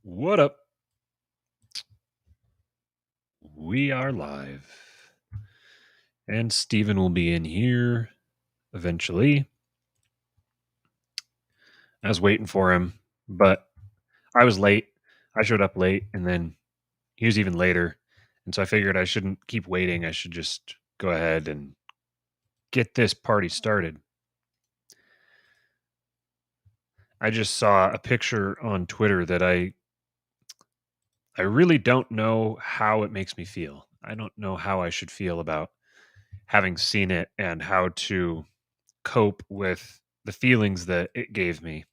What up? We are live. And Steven will be in here eventually. I was waiting for him, but I was late. I showed up late, and then he was even later. And so I figured I shouldn't keep waiting. I should just go ahead and get this party started. I just saw a picture on Twitter that I really don't know how it makes me feel. I don't know how I should feel about having seen it and how to cope with the feelings that it gave me.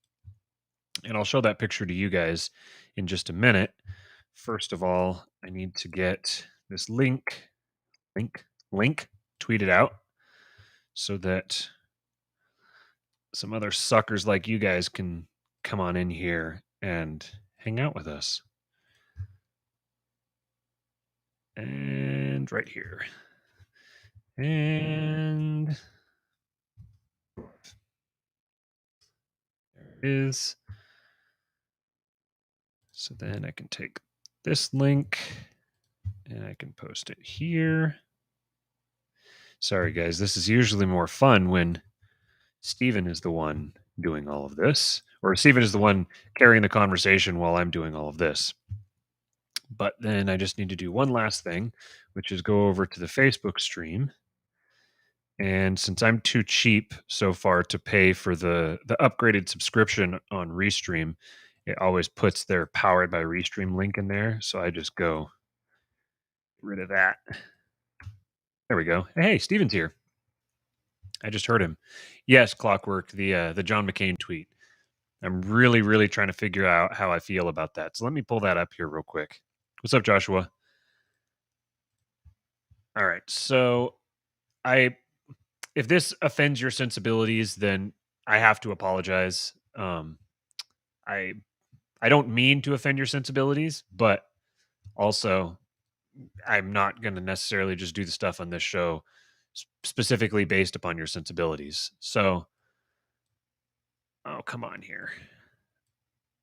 And I'll show that picture to you guys in just a minute. First of all, I need to get this link tweeted out so that some other suckers like you guys can come on in here and hang out with us. And right here. And there it is. So then I can take this link and I can post it here. Sorry, guys. This is usually more fun when Steven is the one doing all of this, or Steven is the one carrying the conversation while I'm doing all of this. But then I just need to do one last thing, which is go over to the Facebook stream. And since I'm too cheap so far to pay for the upgraded subscription on Restream, it always puts their powered by Restream link in there. So I just go get rid of that. There we go. Hey, Steven's here. I just heard him. Yes, Clockwork, the John McCain tweet. I'm really trying to figure out how I feel about that. So let me pull that up here real quick. What's up, Joshua? All right. So if this offends your sensibilities, then I have to apologize. I don't mean to offend your sensibilities, but also I'm not going to necessarily just do the stuff on this show specifically based upon your sensibilities. So, oh, come on here.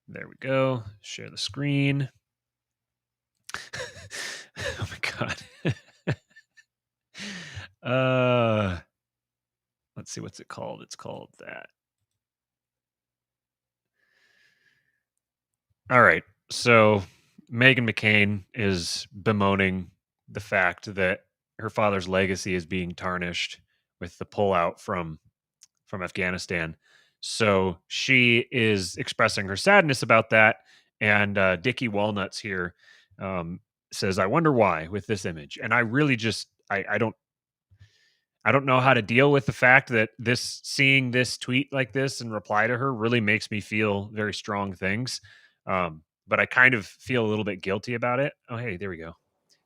There we go. Share the screen. Oh my god. Let's see, what's it called? It's called that. All right. So Meghan McCain is bemoaning the fact that her father's legacy is being tarnished with the pullout from Afghanistan. So she is expressing her sadness about that. And Dickie Walnuts here says, "I wonder why with this image." And I really just I don't know how to deal with the fact that seeing this tweet like this and reply to her really makes me feel very strong things. But I kind of feel a little bit guilty about it. Oh, hey, there we go.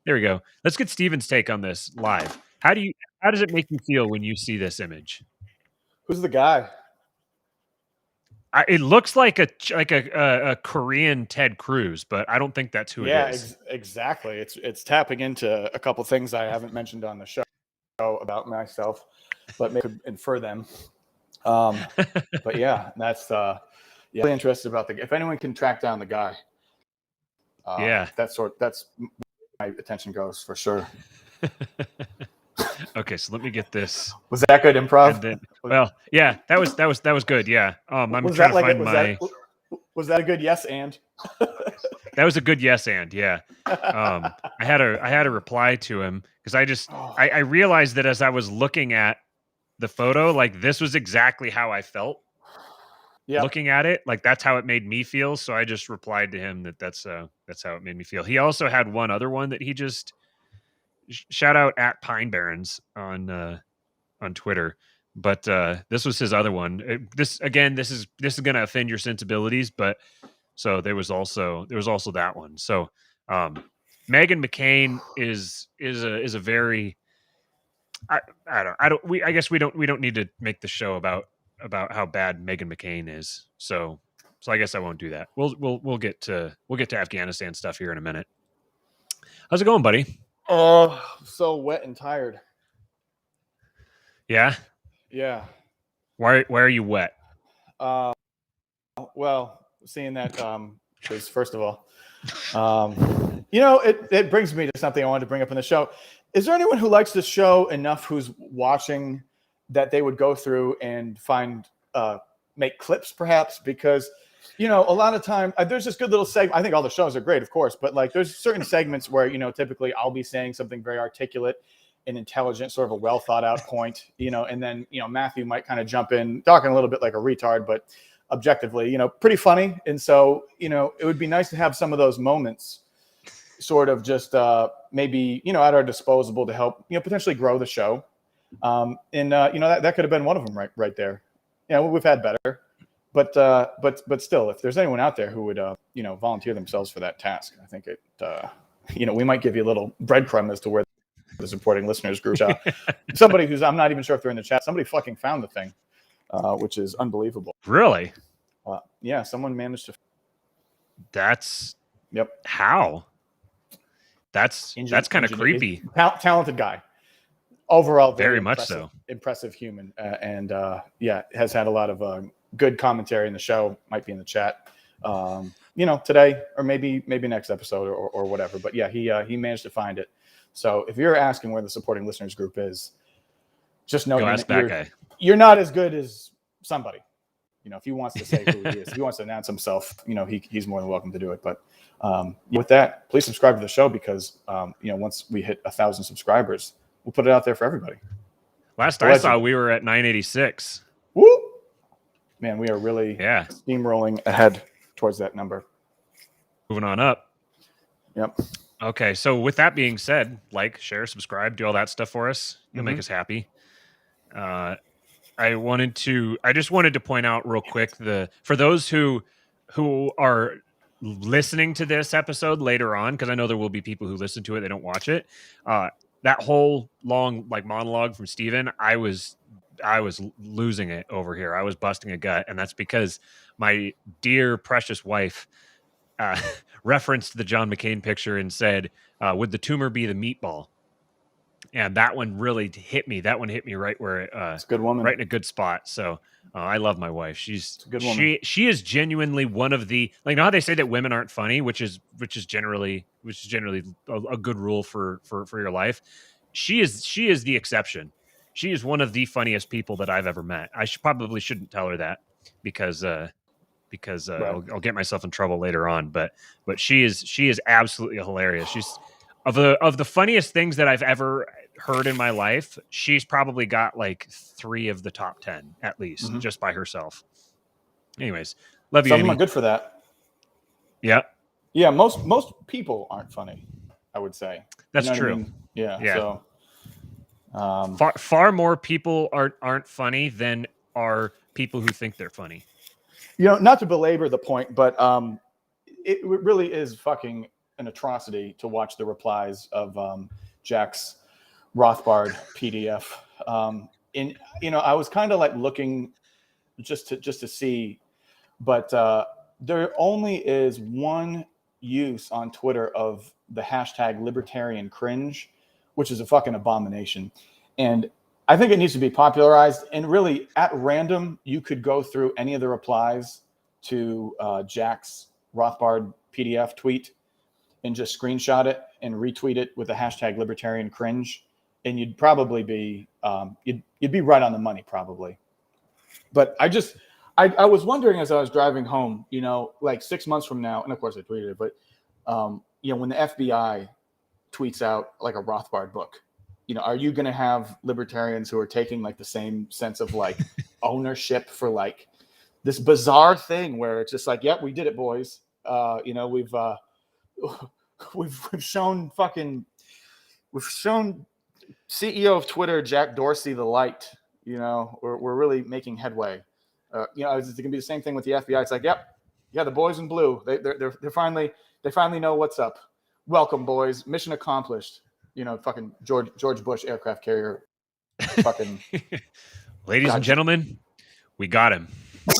There we go. Let's get Steven's take on this live. How does it make you feel when you see this image? Who's the guy? It looks like a Korean Ted Cruz, but I don't think that's who it is. Exactly. It's tapping into a couple things I haven't mentioned on the show about myself, but maybe could infer them. But yeah, that's really interested about if anyone can track down the guy. Yeah, that's my attention goes for sure. Okay, so let me get this. Was that good improv? Then, well, yeah, that was good. Yeah, I'm was trying that to find my. Was that a good yes and? That was a good yes and yeah. I had a reply to him because I realized that as I was looking at the photo, like this was exactly how I felt. Yeah, looking at it, like that's how it made me feel. So I just replied to him that's how it made me feel. He also had one other one that he just shout out at Pine Barrens on Twitter. But this was his other one. This is gonna offend your sensibilities, but so there was also that one. So Meghan McCain is a very I guess we don't need to make the show about how bad Meghan McCain is. So I guess I won't do that. We'll get to Afghanistan stuff here in a minute. How's it going, buddy? Oh, so wet and tired. Yeah. Yeah. Why are you wet? Well, seeing that first of all. It brings me to something I wanted to bring up in the show. Is there anyone who likes this show enough who's watching that they would go through and make clips perhaps? Because, a lot of time there's this good little segment. I think all the shows are great, of course, but like there's certain segments where, typically I'll be saying something very articulate and intelligent, sort of a well thought out point, and then, Matthew might kind of jump in talking a little bit like a retard, but objectively, pretty funny. And so, it would be nice to have some of those moments sort of just maybe, at our disposal to help, potentially grow the show. That could have been one of them right there. We've had better, but still, if there's anyone out there who would, volunteer themselves for that task, I think we might give you a little breadcrumb as to where the supporting listeners group, somebody who's, I'm not even sure if they're in the chat, somebody fucking found the thing. Which is unbelievable. Really? Yeah, someone managed to. That's yep. How? That's kind of creepy. Talented guy. Overall, very much so. Impressive human, and has had a lot of good commentary in the show. Might be in the chat, today or maybe next episode or whatever. But yeah, he managed to find it. So if you're asking where the supporting listeners group is, just know you're not as good as somebody. If he wants to say who he is, if he wants to announce himself, he's more than welcome to do it. But with that, please subscribe to the show because, once we hit 1,000 subscribers, we'll put it out there for everybody. Last I saw, we were at 986. Woo! Man, we are really steamrolling ahead towards that number. Moving on up. Yep. Okay, so with that being said, like, share, subscribe, do all that stuff for us. You'll make us happy. I just wanted to point out real quick for those who are listening to this episode later on, because I know there will be people who listen to it, they don't watch it. That whole long monologue from Steven, I was losing it over here. I was busting a gut, and that's because my dear precious wife referenced the John McCain picture and said, "Would the tumor be the meatball?" And that one really hit me. That one hit me right where it's a good woman, right in a good spot. So I love my wife. She's a good woman. She is genuinely one of the, how they say that women aren't funny, which is generally a good rule for your life. She is the exception. She is one of the funniest people that I've ever met. I probably shouldn't tell her that because right. I'll get myself in trouble later on. But she is absolutely hilarious. She's of the funniest things that I've ever heard in my life. She's probably got 3 of the top 10 at least, just by herself. Anyways, love you. Some of them are good for that. Yeah. Yeah. Most people aren't funny, I would say. That's true. I mean? Yeah. So far more people aren't funny than are people who think they're funny. Not to belabor the point, but it really is fucking an atrocity to watch the replies of Jack's Rothbard PDF. I was kind of looking just to see, but there only is one use on Twitter of the hashtag libertarian cringe, which is a fucking abomination. And I think it needs to be popularized. And really, at random, you could go through any of the replies to Jack's Rothbard PDF tweet and just screenshot it and retweet it with the hashtag libertarian cringe. And you'd probably be you'd be right on the money, probably. But I was wondering as I was driving home, 6 months from now, and of course I tweeted it, but when the FBI tweets out a Rothbard book, are you going to have libertarians who are taking the same sense of ownership for this bizarre thing where it's just yep, we did it, boys. We've shown CEO of Twitter, Jack Dorsey, the light. We're really making headway. It's going to be the same thing with the FBI. It's the boys in blue. They finally know what's up. Welcome, boys. Mission accomplished. Fucking George Bush aircraft carrier. Fucking. Ladies and gentlemen, we got him.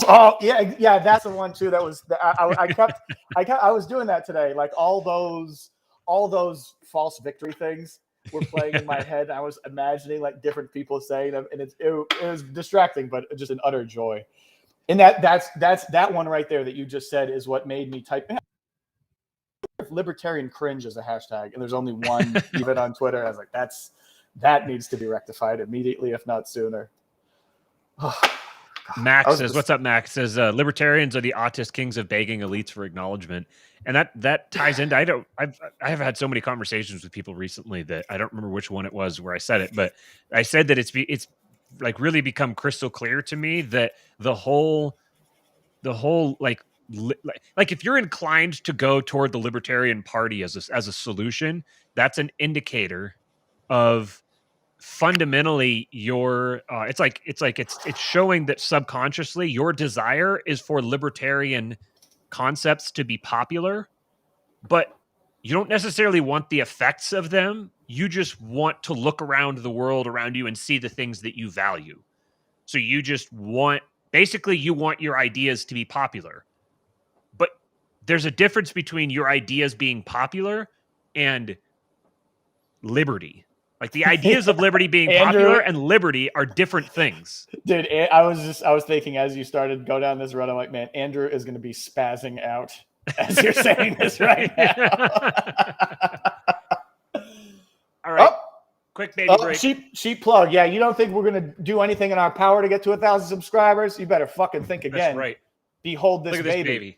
Oh yeah, that's the one too. That was I was doing that today. All those false victory things were playing in my head. I was imagining different people saying them, and it was distracting, but just an utter joy. And that's that one right there that you just said is what made me type. if libertarian cringe is a hashtag and there's only one even on Twitter, I was like, that needs to be rectified immediately, if not sooner. Max says, what's up, Max? Says, libertarians are the autist kings of begging elites for acknowledgement. And that ties into, I have had so many conversations with people recently that I don't remember which one it was where I said it, but I said that it's like really become crystal clear to me that the whole like if you're inclined to go toward the Libertarian Party as a solution, that's an indicator of fundamentally your it's showing that subconsciously your desire is for libertarian concepts to be popular, but you don't necessarily want the effects of them. You just want to look around the world around you and see the things that you value. So you just want, basically you want your ideas to be popular. But there's a difference between your ideas being popular and liberty. Like the ideas of liberty being popular and liberty are different things. Dude, I was thinking as you started go down this road, I'm like, man, Andrew is going to be spazzing out as you're saying this right now. All right. Quick baby break. Sheep plug. Yeah, you don't think we're going to do anything in our power to get to 1,000 subscribers? You better fucking think again. That's right. Behold this baby.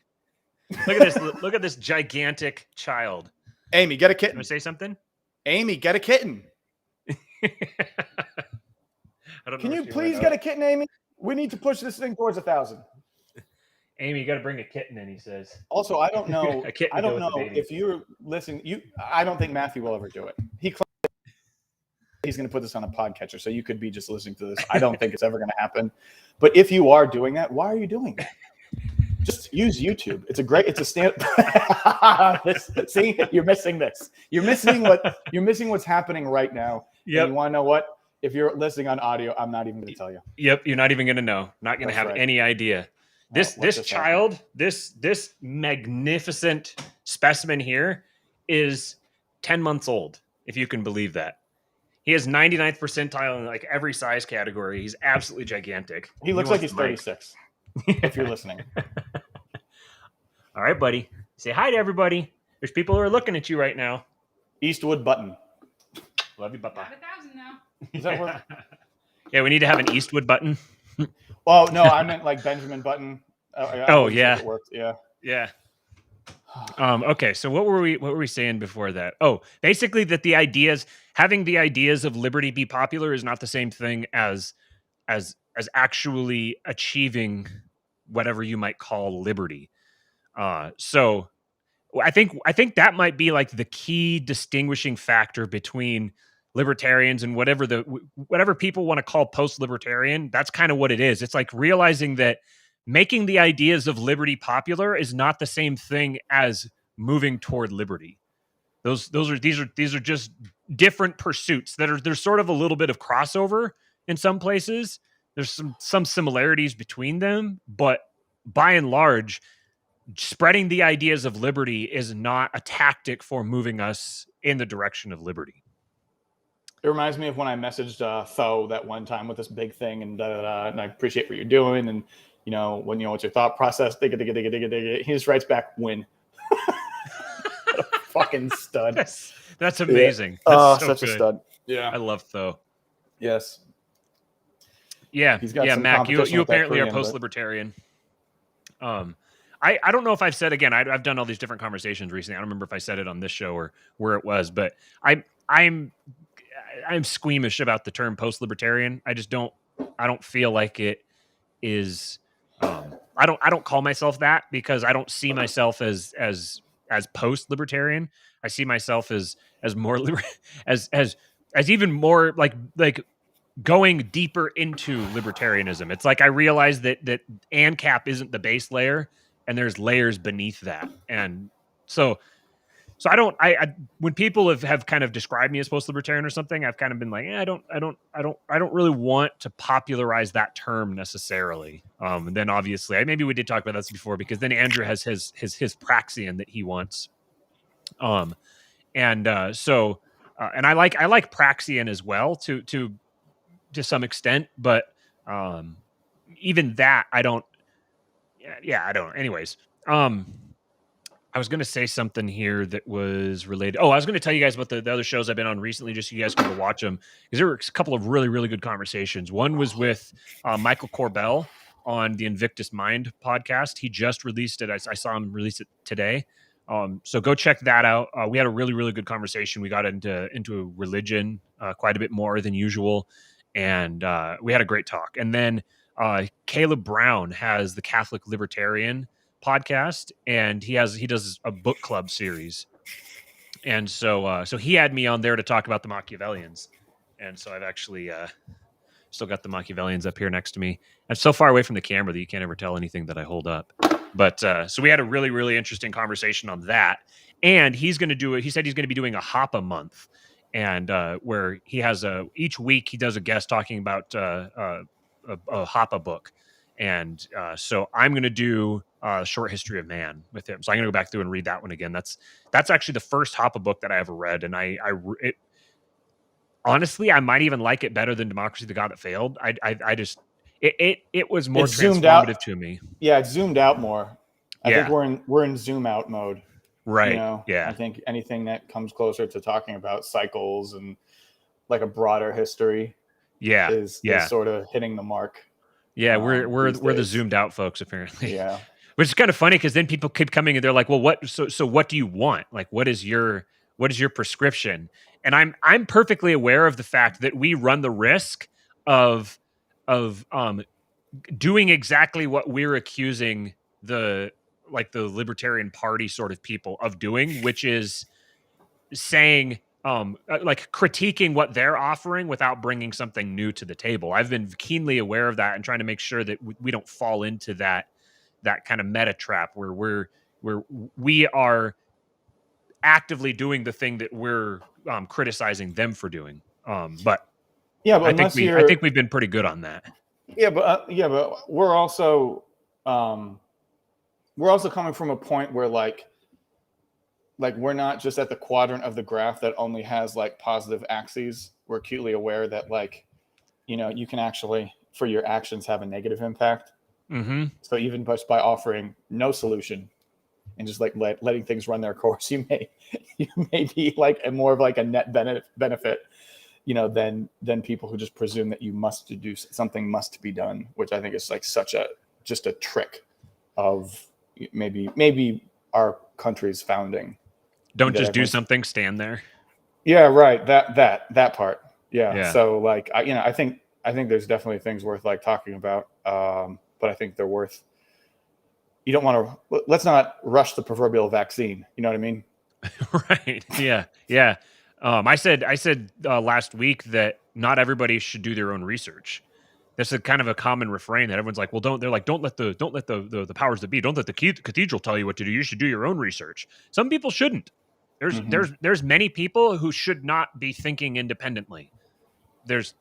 Look at this. Look at this gigantic child. Amy, get a kitten. Want to say something? Amy, get a kitten. Can you please get a kitten, Amy? We need to push this thing towards 1,000. Amy, you got to bring a kitten in, he says. Also, I don't know. I don't know if you're listening. I don't think Matthew will ever do it. He's going to put this on a podcatcher, so you could be just listening to this. I don't think it's ever going to happen. But if you are doing that, why are you doing that? Just use YouTube. It's a stand. See, you're missing this. You're missing what's happening right now. Yeah. You want to know what? If you're listening on audio, I'm not even going to tell you. Yep, you're not even going to know. Not going to have any idea. This child, this magnificent specimen here is 10 months old, if you can believe that. He has 99th percentile in like every size category. He's absolutely gigantic. He looks like he's 36. If you're listening. All right, buddy. Say hi to everybody. There's people who are looking at you right now. Eastwood Button. Love you, Papa. 1,000 now. Does that work? Yeah, we need to have an Eastwood Button. Oh, no, I meant like Benjamin Button. Yeah. It worked. Yeah. Yeah. Okay, so what were we saying before that? Oh, basically that having the ideas of liberty be popular is not the same thing as actually achieving whatever you might call liberty. So I think that might be like the key distinguishing factor between libertarians and whatever people want to call post-libertarian. That's kind of what it is. It's like realizing that making the ideas of liberty popular is not the same thing as moving toward liberty. These are just different pursuits there's sort of a little bit of crossover in some places. There's some similarities between them, but by and large, spreading the ideas of liberty is not a tactic for moving us in the direction of liberty. It reminds me of when I messaged Tho that one time with this big thing and I appreciate what you're doing and what's your thought process? Dig it. He just writes back, win. What a fucking stud. That's amazing. Yeah. That's such a stud. Yeah. I love Tho. Yes. Yeah. Mac, you apparently are post-libertarian. I don't know if I've said, again, I've done all these different conversations recently. I don't remember if I said it on this show or where it was, but I'm squeamish about the term post-libertarian. I don't feel like it is. I don't call myself that because I don't see myself as post-libertarian. I see myself as more as even more like going deeper into libertarianism. It's like I realize that ANCAP isn't the base layer, and there's layers beneath that, and so I when people have kind of described me as post-libertarian or something, I've kind of been like, I don't really want to popularize that term necessarily. And then obviously, maybe we did talk about this before because then Andrew has his Praxian that he wants, and I like Praxian as well to some extent, but even that I don't. Yeah, I don't. Anyways, I was going to say something here that was related. Oh, I was going to tell you guys about the other shows I've been on recently, just so you guys can go watch them. Because there were a couple of really, really good conversations. One was with Michael Corbell on the Invictus Mind podcast. He just released it. I saw him release it today. So go check that out. We had a really, really good conversation. We got into religion quite a bit more than usual. And we had a great talk. And then Caleb Brown has the Catholic Libertarian podcast, and he does a book club series, and so he had me on there to talk about the Machiavellians, and so I've actually still got the Machiavellians up here next to me. I'm so far away from the camera that you can't ever tell anything that I hold up, but so we had a really, really interesting conversation on that, and he said he's going to be doing a Hapa month, and where he has each week he does a guest talking about a Hapa book. And so I'm going to do Short History of Man with him. So I'm going to go back through and read that one again. That's actually the first Hoppe book that I ever read. And honestly, I might even like it better than Democracy, the God That Failed. It was more transformative to me. Yeah, it zoomed out more. I think we're in zoom out mode. Right. You know? Yeah. I think anything that comes closer to talking about cycles and like a broader history is sort of hitting the mark. Yeah, we're the zoomed out folks, apparently. Yeah. Which is kind of funny because then people keep coming and they're like, well, so what do you want? Like, what is your prescription? And I'm perfectly aware of the fact that we run the risk of doing exactly what we're accusing the Libertarian Party sort of people of doing, which is saying like critiquing what they're offering without bringing something new to the table. I've been keenly aware of that and trying to make sure that we don't fall into that kind of meta trap where we are actively doing the thing that we're criticizing them for doing. But I think we've been pretty good on that. Yeah, but we're also coming from a point where like we're not just at the quadrant of the graph that only has like positive axes. We're acutely aware that like, you know, you can actually, for your actions, have a negative impact. Mm-hmm. So even just by offering no solution and just like letting things run their course, you may be like more of like a net benefit, you know, than people who just presume that you must do something must be done, which I think is like just a trick of maybe our country's founding. Don't just do something, stand there. Yeah, right. That part. Yeah. So like, I think there's definitely things worth like talking about. But I think they're worth. You don't want to. Let's not rush the proverbial vaccine. You know what I mean? Right. Yeah. Yeah. I said last week that not everybody should do their own research. That's a kind of a common refrain that everyone's like, well, don't let the powers that be, don't let the cathedral tell you what to do. You should do your own research. Some people shouldn't. There's many people who should not be thinking independently. There's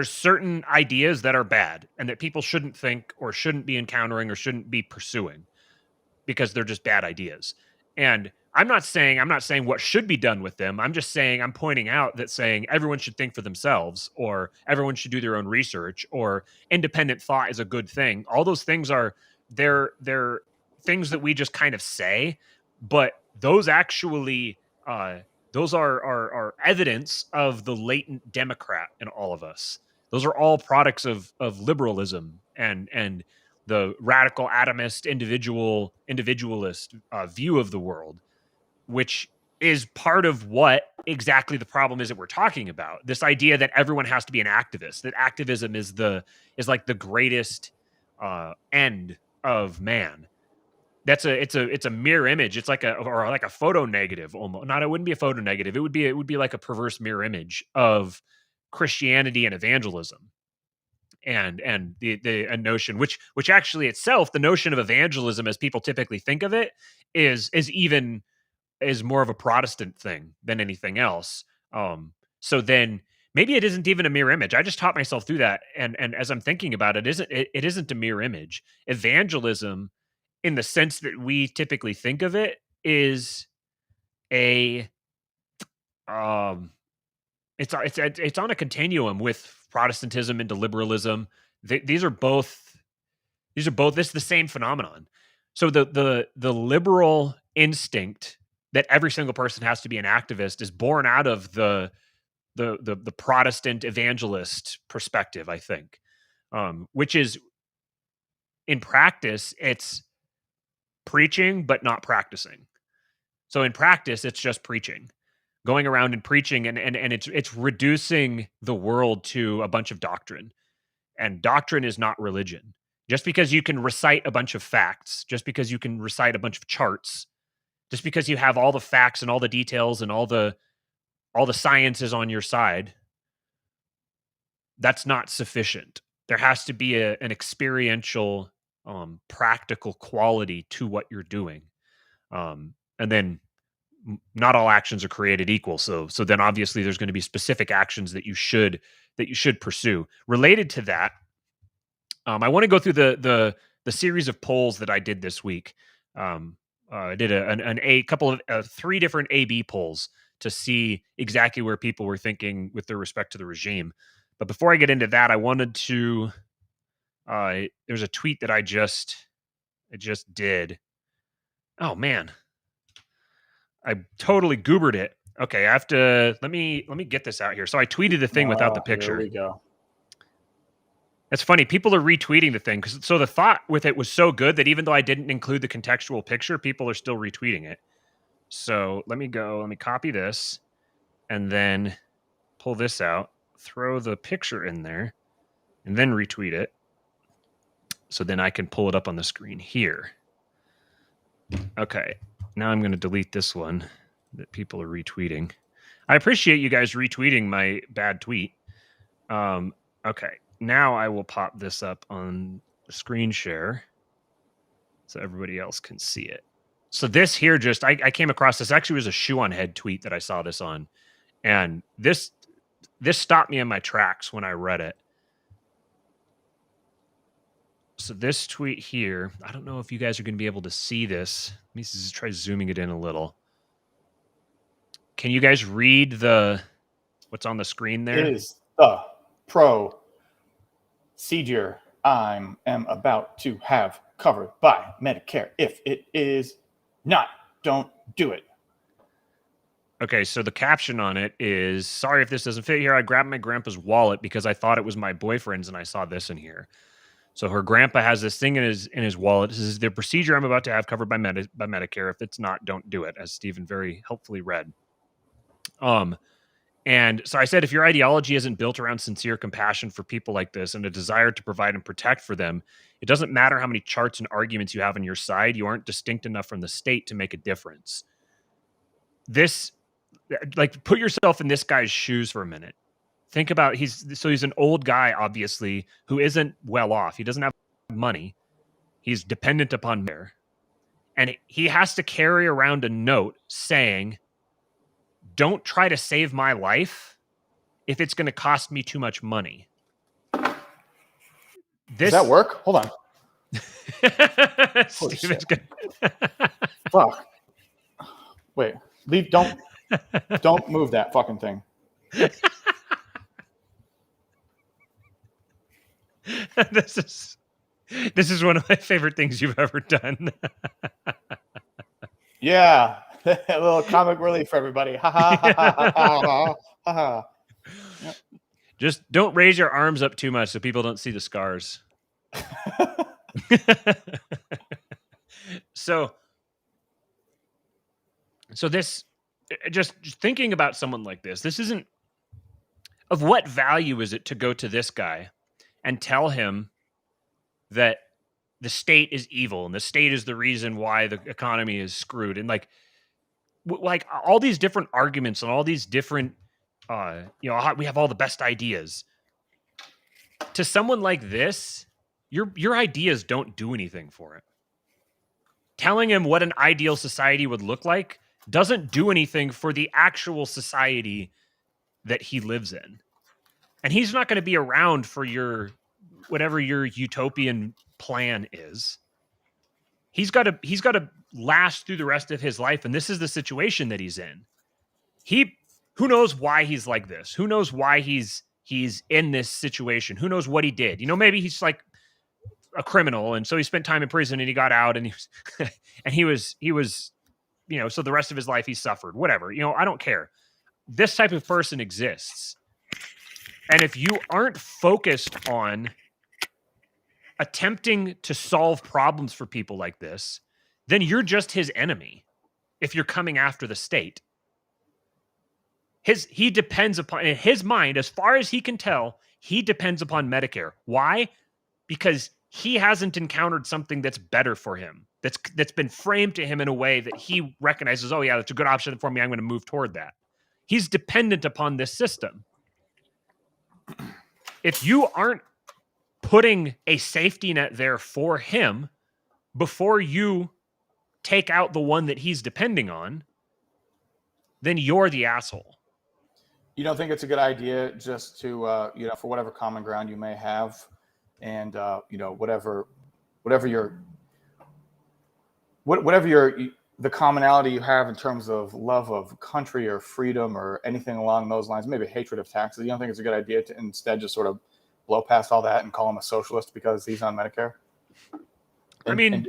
certain ideas that are bad and that people shouldn't think or shouldn't be encountering or shouldn't be pursuing because they're just bad ideas. And I'm not saying what should be done with them. I'm just saying, I'm pointing out that saying everyone should think for themselves or everyone should do their own research or independent thought is a good thing. All those things they're things that we just kind of say, but those actually those are evidence of the latent Democrat in all of us. Those are all products of liberalism and the radical atomist individualist view of the world, which is part of what exactly the problem is that we're talking about. This idea that everyone has to be an activist, that activism is like the greatest end of man. It's a mirror image. It's like a photo negative almost. It wouldn't be a photo negative. It would be like a perverse mirror image of Christianity and evangelism. And the notion, which actually itself, the notion of evangelism as people typically think of it is more of a Protestant thing than anything else. So then maybe it isn't even a mirror image. I just taught myself through that, and as I'm thinking about it, it isn't a mirror image. Evangelism, in the sense that we typically think of it, is a it's on a continuum with Protestantism into liberalism. These are both. This is the same phenomenon. So the liberal instinct that every single person has to be an activist is born out of the Protestant evangelist perspective, I think, which is, in practice, it's preaching but not practicing. So in practice, it's just preaching, going around and preaching, and it's reducing the world to a bunch of doctrine. And doctrine is not religion. Just because you can recite a bunch of facts, just because you can recite a bunch of charts, just because you have all the facts and all the details and all the sciences on your side, that's not sufficient. There has to be an experiential, practical quality to what you're doing. And then not all actions are created equal. So then obviously there's going to be specific actions that you should pursue. Related to that, I want to go through the series of polls that I did this week. I did a couple of 3 different A/B polls to see exactly where people were thinking with their respect to the regime. But before I get into that, I wanted to. There's a tweet that I just did. Oh man, I totally goobered it. Okay, I have to let me get this out here. So I tweeted the thing without the picture. Here we go. It's funny, people are retweeting the thing so the thought with it was so good that even though I didn't include the contextual picture, people are still retweeting it. So let me copy this and then pull this out, throw the picture in there, and then retweet it. So then I can pull it up on the screen here. Okay, now I'm going to delete this one that people are retweeting. I appreciate you guys retweeting my bad tweet. Okay, now I will pop this up on the screen share so everybody else can see it. So this here I came across this. Actually was a shoe on head tweet that I saw this on. And this stopped me in my tracks when I read it. So this tweet here, I don't know if you guys are going to be able to see this. Let me just try zooming it in a little. Can you guys read what's on the screen there? Is the procedure I am about to have covered by Medicare? If it is not, don't do it. Okay, so the caption on it is, sorry if this doesn't fit here. I grabbed my grandpa's wallet because I thought it was my boyfriend's and I saw this in here. So her grandpa has this thing in his wallet. This is the procedure I'm about to have covered by Medicare. If it's not, don't do it, as Stephen very helpfully read. And so I said, if your ideology isn't built around sincere compassion for people like this and a desire to provide and protect for them, it doesn't matter how many charts and arguments you have on your side. You aren't distinct enough from the state to make a difference. Put yourself in this guy's shoes for a minute. Think about, he's an old guy, obviously, who isn't well off. He doesn't have money. He's dependent upon Medicare. And he has to carry around a note saying, don't try to save my life if it's going to cost me too much money. Does that work? Hold on. Steven's Fuck. Wait. Leave. Don't move that fucking thing. This is one of my favorite things you've ever done. Yeah. A little comic relief for everybody. Ha ha ha ha ha ha ha. Yep. Just don't raise your arms up too much so people don't see the scars. So this, just thinking about someone like this isn't, of what value is it to go to this guy and tell him that the state is evil and the state is the reason why the economy is screwed, and like all these different arguments and all these different, we have all the best ideas. To someone like this, your ideas don't do anything for it. Telling him what an ideal society would look like doesn't do anything for the actual society that he lives in. And he's not going to be around for whatever your utopian plan is. He's got to last through the rest of his life, and this is the situation that he's in. Who knows why he's like this? Who knows why he's in this situation? Who knows what he did? Maybe he's like, a criminal, and so he spent time in prison, and he got out, and he was so the rest of his life he suffered. Whatever, I don't care. This type of person exists, and if you aren't focused on attempting to solve problems for people like this, then you're just his enemy. If you're coming after the state, he depends upon, in his mind, as far as he can tell, he depends upon Medicare. Why? Because he hasn't encountered something that's better for him, that's been framed to him in a way that he recognizes, oh yeah, that's a good option for me, I'm going to move toward that. He's dependent upon this system. If you aren't putting a safety net there for him before you take out the one that he's depending on, then you're the asshole. You don't think it's a good idea just to, for whatever common ground you may have, and whatever the commonality you have in terms of love of country or freedom or anything along those lines, maybe hatred of taxes. You don't think it's a good idea to instead just sort of blow past all that and call him a socialist because he's on Medicare? And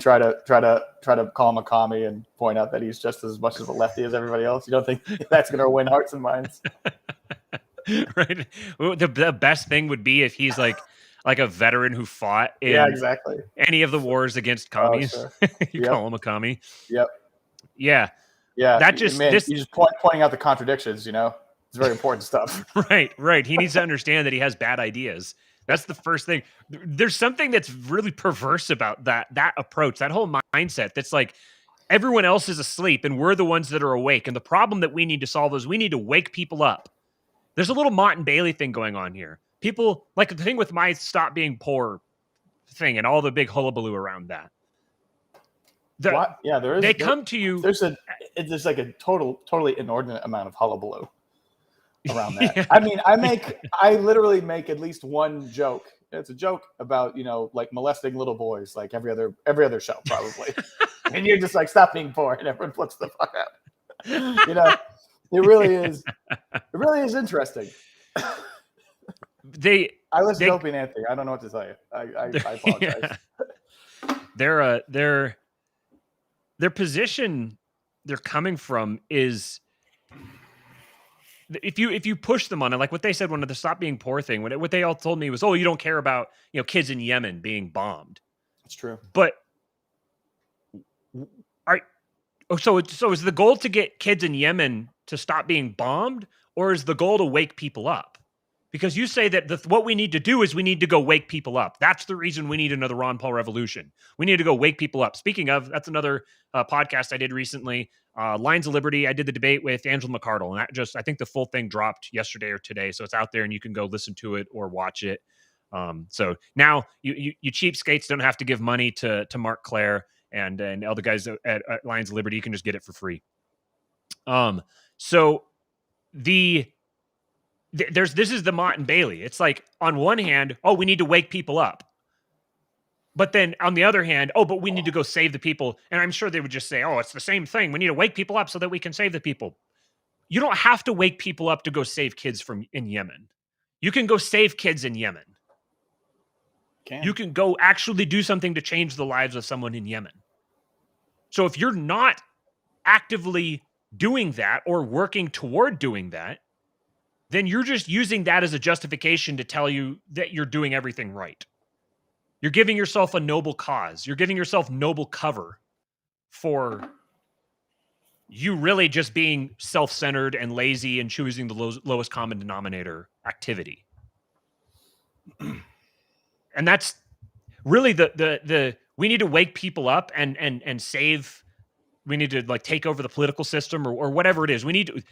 try to call him a commie and point out that he's just as much of a lefty as everybody else. You don't think that's going to win hearts and minds? Right. Well, the best thing would be if he's like a veteran who fought in any of the wars against commies. Oh, sure. You call him a commie. Yep. Yeah. Yeah. That just you're just pointing out the contradictions. It's very important stuff. Right. He needs to understand that he has bad ideas. That's the first thing. There's something that's really perverse about that approach, that whole mindset that's like everyone else is asleep and we're the ones that are awake. And the problem that we need to solve is we need to wake people up. There's a little Mott and Bailey thing going on here. People, like the thing with my stop being poor thing and all the big hullabaloo around that. There is. They come to you. There's like a totally inordinate amount of hullabaloo around that. Yeah. I mean, I literally make at least one joke. It's a joke about, like molesting little boys, like every other show probably. And you're just like, stop being poor, and everyone flips the fuck out. It really is interesting. I listen to Opie and Anthony. I don't know what to tell you. I apologize. Yeah. Their position they're coming from is, if you push them on it, like what they said when the stop being poor thing, what they all told me was, oh, you don't care about kids in Yemen being bombed. That's true. But so is the goal to get kids in Yemen to stop being bombed, or is the goal to wake people up? Because you say that what we need to do is we need to go wake people up. That's the reason we need another Ron Paul revolution. We need to go wake people up. Speaking of, that's another podcast I did recently, Lines of Liberty. I did the debate with Angela McArdle, and I think the full thing dropped yesterday or today, so it's out there and you can go listen to it or watch it. So now you cheapskates don't have to give money to Mark Claire and all the guys at Lines of Liberty. You can just get it for free. So this is the Mott and Bailey. It's like, on one hand, oh, we need to wake people up. But then on the other hand, oh, but we need to go save the people. And I'm sure they would just say, oh, it's the same thing. We need to wake people up so that we can save the people. You don't have to wake people up to go save kids in Yemen. You can go save kids in Yemen. You can go actually do something to change the lives of someone in Yemen. So if you're not actively doing that or working toward doing that, then you're just using that as a justification to tell you that you're doing everything right. You're giving yourself a noble cause. You're giving yourself noble cover for you really just being self-centered and lazy and choosing the lowest common denominator activity. And that's really the we need to wake people up and save. We need to take over the political system or whatever it is. We need to,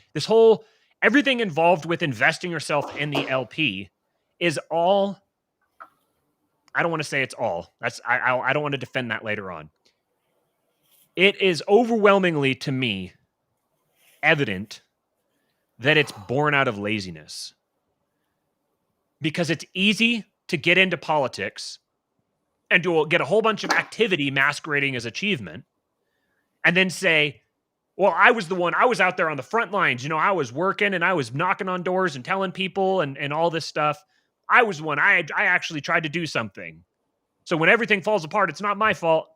everything involved with investing yourself in the LP is all. I don't want to say it's all. I don't want to defend that later on. It is overwhelmingly, to me, evident that it's born out of laziness. Because it's easy to get into politics and to get a whole bunch of activity masquerading as achievement, and then say, well, I was out there on the front lines. I was working and I was knocking on doors and telling people and all this stuff. I was one. I actually tried to do something. So when everything falls apart, it's not my fault.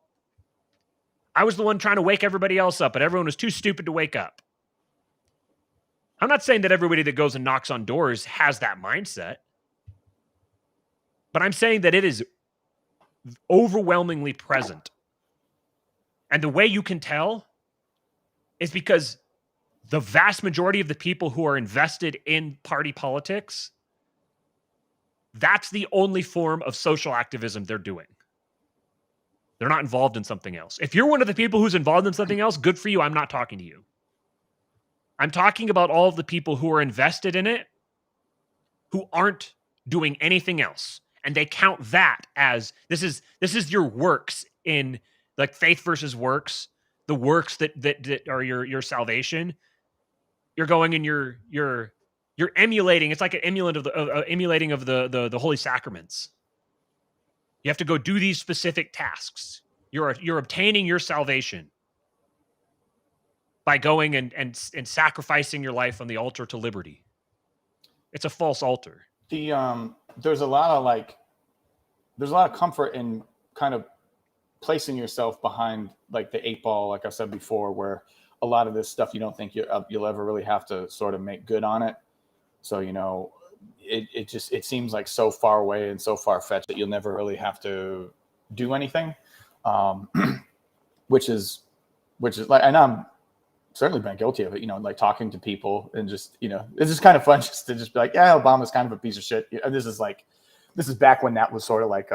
I was the one trying to wake everybody else up, but everyone was too stupid to wake up. I'm not saying that everybody that goes and knocks on doors has that mindset, but I'm saying that it is overwhelmingly present. And the way you can tell is because the vast majority of the people who are invested in party politics, that's the only form of social activism they're doing. They're not involved in something else. If you're one of the people who's involved in something else, good for you. I'm not talking to you. I'm talking about all of the people who are invested in it, who aren't doing anything else. And they count that as this is your works in like faith versus works, the works that are your salvation. You're going and you're emulating. It's like an emulant of the emulating of the holy sacraments. You have to go do these specific tasks. You're obtaining your salvation by going and sacrificing your life on the altar to liberty. It's a false altar. There's a lot of comfort in kind of placing yourself behind like the 8 ball, like I said before, where a lot of this stuff you don't think you'll ever really have to sort of make good on it. So, you know, it seems like so far away and so far fetched that you'll never really have to do anything. Which is like, and I'm certainly been guilty of it, you know, like talking to people and just, you know, it's just kind of fun just to just be like, yeah, Obama's kind of a piece of shit. And this is back when that was sort of like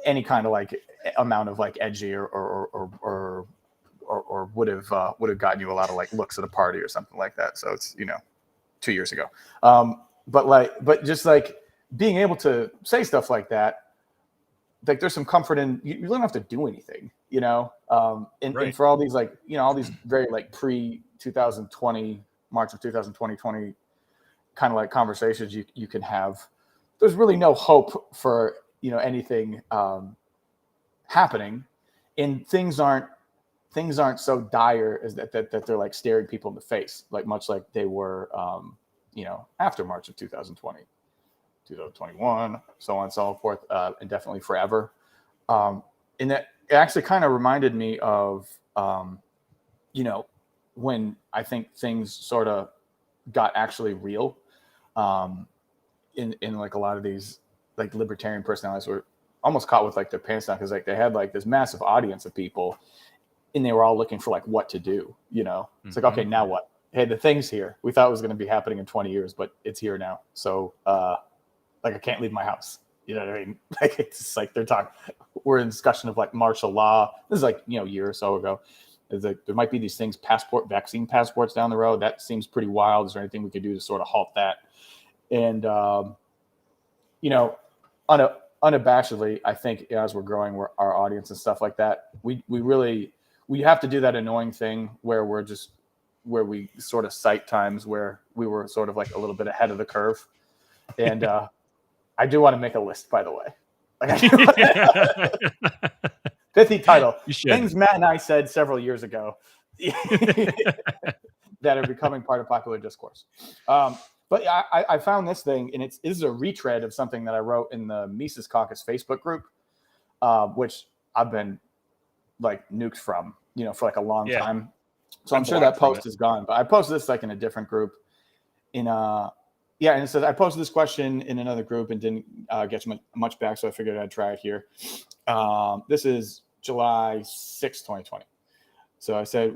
any kind of like amount of like edgy or would have gotten you a lot of like looks at a party or something like that. So it's, you know, 2 years ago. But just like being able to say stuff like that, like there's some comfort in you don't have to do anything, you know. And for all these like, you know, all these very like pre 2020 March of 2020 kind of like conversations you can have, there's really no hope for, you know, anything happening, and things aren't so dire as that they're like staring people in the face, like much like they were you know, after March of 2020. 2021, so on and so forth, and definitely forever. And that it actually kind of reminded me of, you know, when I think things sort of got actually real, in like a lot of these like libertarian personalities were almost caught with like their pants down, because like they had like this massive audience of people, and they were all looking for like what to do. You know, it's like, okay, now what? Hey, the thing's here. We thought it was going to be happening in 20 years, but it's here now. So, like I can't leave my house. You know what I mean? Like it's like they're talking. We're in discussion of like martial law. This is like, you know, a year or so ago. It's like there might be these things, vaccine passports down the road. That seems pretty wild. Is there anything we could do to sort of halt that? And you know, unabashedly, I think as we're growing, our audience and stuff like that, we have to do that annoying thing where we sort of cite times where we were sort of like a little bit ahead of the curve. And I do want to make a list, by the way. Pithy title. Things Matt and I said several years ago that are becoming part of popular discourse. But I found this thing, and this is a retread of something that I wrote in the Mises Caucus Facebook group, which I've been like nuked from, you know, for like a long time. So I'm sure that post is gone. But I posted this like in a different group. And it says, I posted this question in another group and didn't get much back, so I figured I'd try it here. This is July 6, 2020. So I said,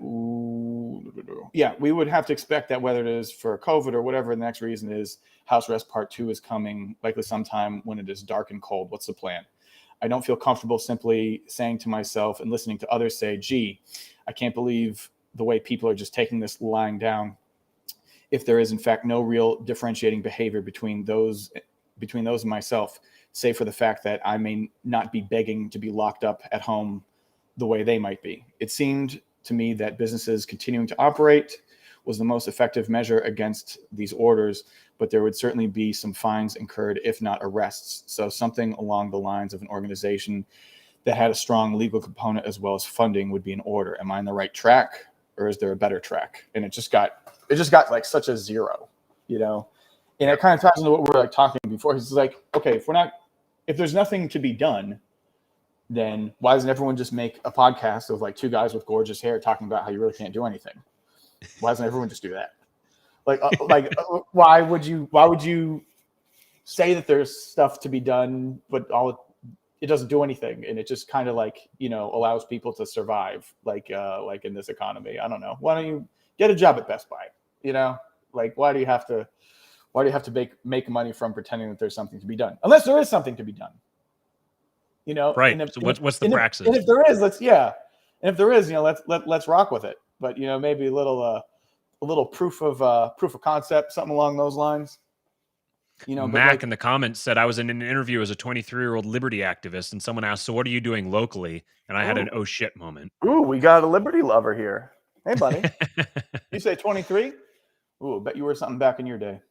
yeah, we would have to expect that whether it is for COVID or whatever the next reason is, House Arrest Part 2 is coming, likely sometime when it is dark and cold. What's the plan? I don't feel comfortable simply saying to myself and listening to others say, gee, I can't believe the way people are just taking this lying down, if there is in fact no real differentiating behavior between those and myself, save for the fact that I may not be begging to be locked up at home the way they might be. It seemed to me that businesses continuing to operate was the most effective measure against these orders, but there would certainly be some fines incurred, if not arrests. So something along the lines of an organization that had a strong legal component as well as funding would be in order. Am I on the right track, or is there a better track? And it just got like such a zero, you know? And it kind of ties into what we were like talking before. It's like, okay, if there's nothing to be done, then why doesn't everyone just make a podcast of like two guys with gorgeous hair talking about how you really can't do anything? Why doesn't everyone just do that? Why would you say that there's stuff to be done, but it doesn't do anything, and it just kind of like, allows people to survive, like in this economy? I don't know. Why don't you get a job at Best Buy? Why do you have to make money from pretending that there's something to be done, unless there is something to be done? Right. So what's the praxis? And if there is, let's rock with it. But maybe a little proof of concept, something along those lines. Mac in the comments said, I was in an interview as a 23-year-old liberty activist, and someone asked, so what are you doing locally? And I had an oh shit moment. Ooh, we got a liberty lover here. Hey, buddy. You say 23? Ooh, bet you were something back in your day.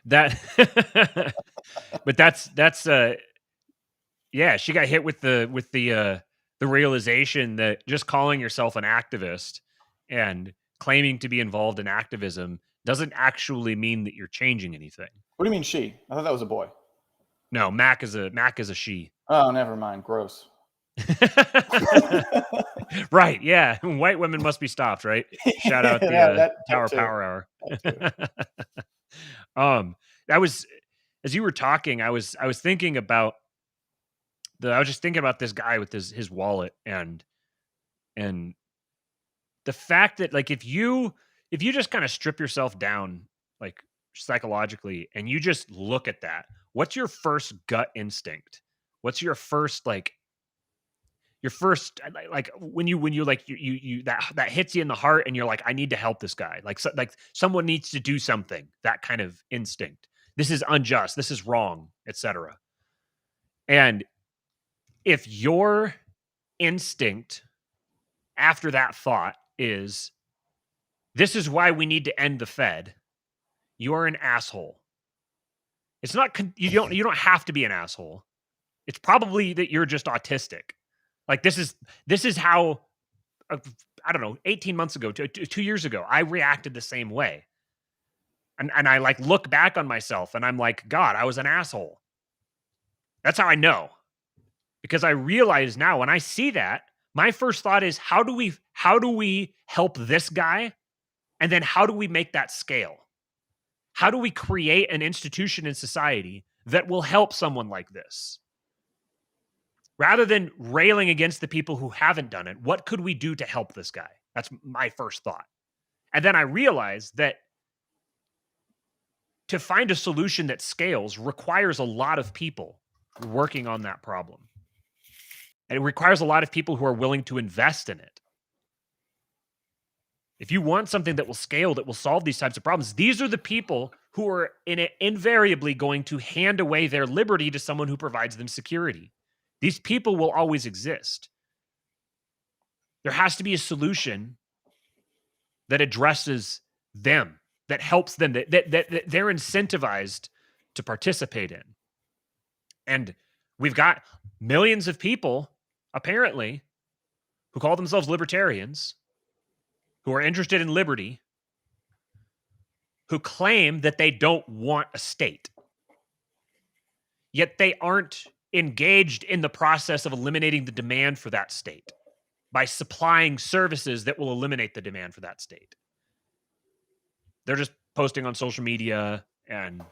But that's yeah, she got hit with the realization that just calling yourself an activist and claiming to be involved in activism doesn't actually mean that you're changing anything. What do you mean she? I thought that was a boy. No, Mac is a she. Oh, never mind. Gross. Right, yeah. White women must be stopped, right? Shout out the Tower Power Hour. That was, as you were talking, I was thinking about I was just thinking about this guy with his wallet and the fact that, like, if you just kind of strip yourself down, like, psychologically, and you just look at that, what's your first gut instinct? What's your first like when you like you that hits you in the heart and you're like, I need to help this guy, like someone needs to do something, that kind of instinct. This is unjust, this is wrong, etc. And if your instinct after that thought is, this is why we need to end the Fed, you're an asshole. It's not, you don't have to be an asshole. It's probably that you're just autistic. Like, this is how, I don't know, 18 months ago, 2 years ago, I reacted the same way. And I like look back on myself and I'm like, God, I was an asshole. That's how I know. Because I realize now when I see that, my first thought is, how do we help this guy? And then how do we make that scale? How do we create an institution in society that will help someone like this? Rather than railing against the people who haven't done it, what could we do to help this guy? That's my first thought. And then I realized that to find a solution that scales requires a lot of people working on that problem. And it requires a lot of people who are willing to invest in it. If you want something that will scale, that will solve these types of problems, these are the people who are invariably going to hand away their liberty to someone who provides them security. These people will always exist. There has to be a solution that addresses them, that helps them, that they're incentivized to participate in. And we've got millions of people, apparently, who call themselves libertarians, who are interested in liberty, who claim that they don't want a state. Yet they aren't engaged in the process of eliminating the demand for that state by supplying services that will eliminate the demand for that state. They're just posting on social media and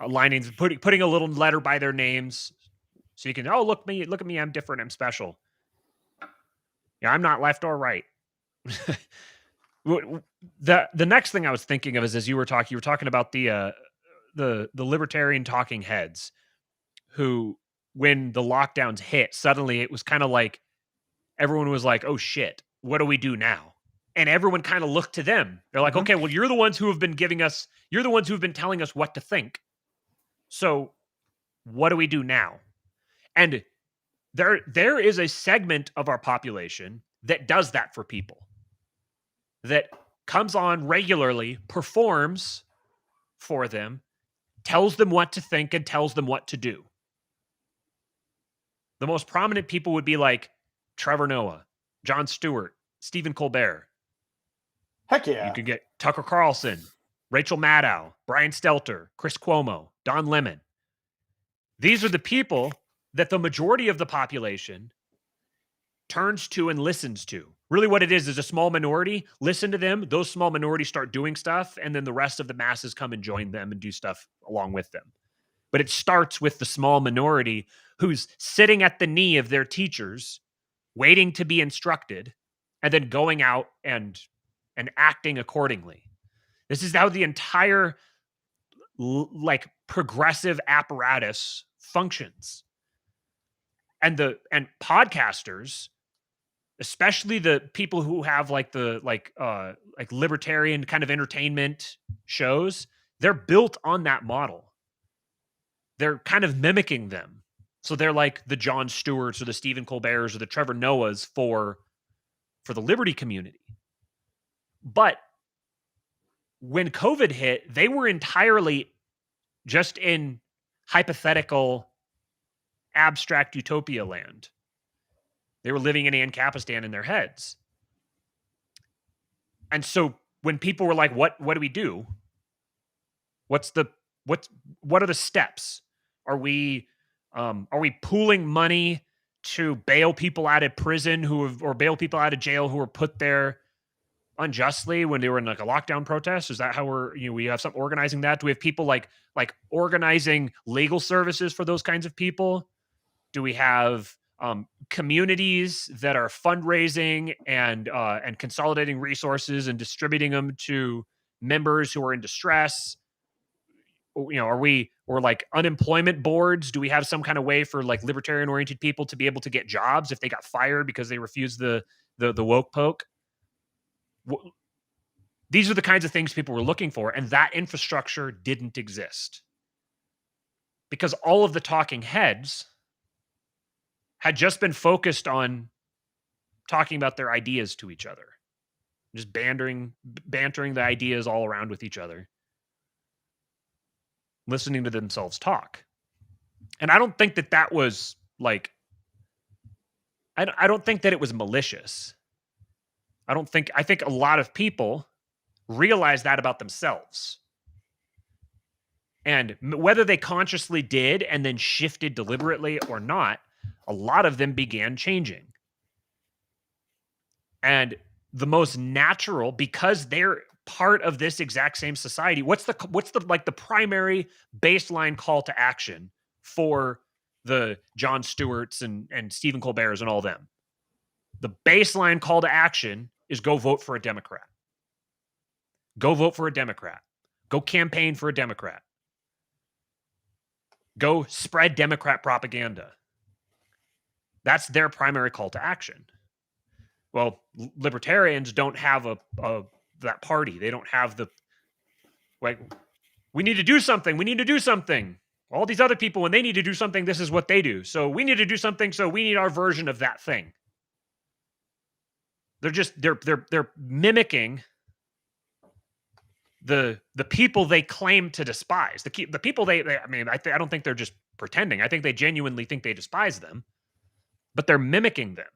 aligning, putting a little letter by their names so you can, oh, look at me, I'm different, I'm special. Yeah, I'm not left or right. The next thing I was thinking of is, as you were talking about the libertarian talking heads who, when the lockdowns hit, suddenly it was kind of like everyone was like, oh shit, what do we do now? And everyone kind of looked to them. They're like, okay, well, you're the ones who have been telling us what to think. So what do we do now? And there is a segment of our population that does that for people, that comes on regularly, performs for them, tells them what to think, and tells them what to do. The most prominent people would be like Trevor Noah, Jon Stewart, Stephen Colbert. Heck yeah. You could get Tucker Carlson, Rachel Maddow, Brian Stelter, Chris Cuomo, Don Lemon. These are the people that the majority of the population turns to and listens to. Really what it is a small minority. Listen to them. Those small minorities start doing stuff, and then the rest of the masses come and join them and do stuff along with them. But it starts with the small minority who's sitting at the knee of their teachers, waiting to be instructed, and then going out and acting accordingly. This is how the entire like progressive apparatus functions. And podcasters, especially the people who have like the like libertarian kind of entertainment shows, they're built on that model. They're kind of mimicking them. So they're like the Jon Stewarts or the Stephen Colberts or the Trevor Noahs for the liberty community. But when COVID hit, they were entirely just in hypothetical, abstract utopia land. They were living in Ancapistan in their heads. And so when people were like, what do we do? What are the steps? Are we pooling money to bail people out of prison or bail people out of jail who were put there unjustly when they were in like a lockdown protest? Is that how we have some organizing that? Do we have people like organizing legal services for those kinds of people? Do we have communities that are fundraising and consolidating resources and distributing them to members who are in distress? Or like unemployment boards? Do we have some kind of way for like libertarian oriented people to be able to get jobs if they got fired because they refused the woke poke? These are the kinds of things people were looking for, and that infrastructure didn't exist because all of the talking heads had just been focused on talking about their ideas to each other, just bantering the ideas all around with each other, listening to themselves talk. And I don't think that was like, I don't think that it was malicious. I think a lot of people realize that about themselves. And whether they consciously did and then shifted deliberately or not, a lot of them began changing. And the most natural, because they're part of this exact same society, what's the like the primary baseline call to action for the Jon Stewarts and Stephen Colberts and all them? The baseline call to action is go vote for a Democrat. Go vote for a Democrat. Go campaign for a Democrat. Go spread Democrat propaganda. That's their primary call to action. Well, libertarians don't have that party. They don't have the like, we need to do something. We need to do something. All these other people, when they need to do something, this is what they do. So we need to do something. So we need our version of that thing. They're mimicking the people they claim to despise. The people I don't think they're just pretending. I think they genuinely think they despise them, but they're mimicking them.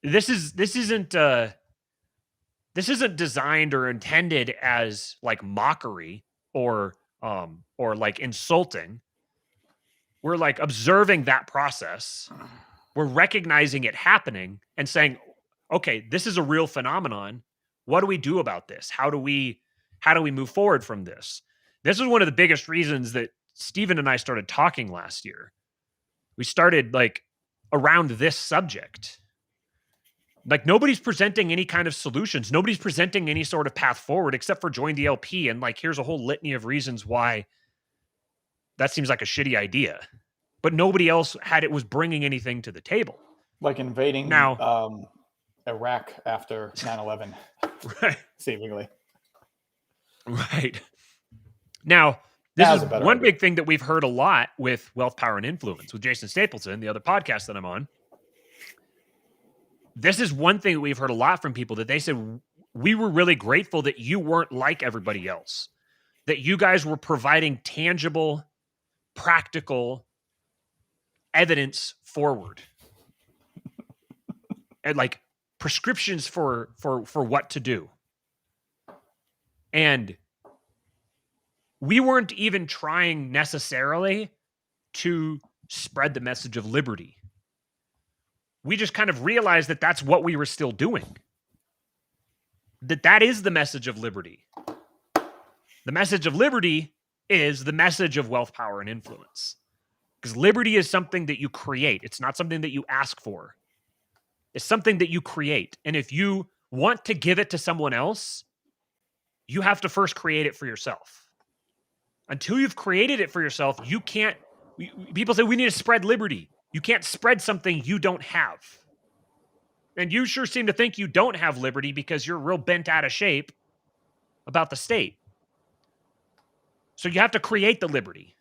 This isn't designed or intended as like mockery or like insulting. We're like observing that process. We're recognizing it happening and saying, okay, this is a real phenomenon. What do we do about this? How do we move forward from this? This is one of the biggest reasons that Stephen and I started talking last year. We started like around this subject. Like nobody's presenting any kind of solutions. Nobody's presenting any sort of path forward except for join the LP. And like, here's a whole litany of reasons why that seems like a shitty idea. But nobody else was bringing anything to the table. Like invading now Iraq after 9/11, right? Seemingly, right. Now, this is one big thing that we've heard a lot with Wealth, Power, and Influence with Jason Stapleton, the other podcast that I'm on. This is one thing that we've heard a lot from people that they said, we were really grateful that you weren't like everybody else, that you guys were providing tangible, practical evidence forward and like prescriptions for what to do. And we weren't even trying necessarily to spread the message of liberty. We just kind of realized that that's what we were still doing. That is the message of liberty. The message of liberty is the message of wealth, power, and influence. Because liberty is something that you create. It's not something that you ask for. It's something that you create. And if you want to give it to someone else, you have to first create it for yourself. Until you've created it for yourself, you can't. People say we need to spread liberty. You can't spread something you don't have. And you sure seem to think you don't have liberty because you're real bent out of shape about the state. So you have to create the liberty.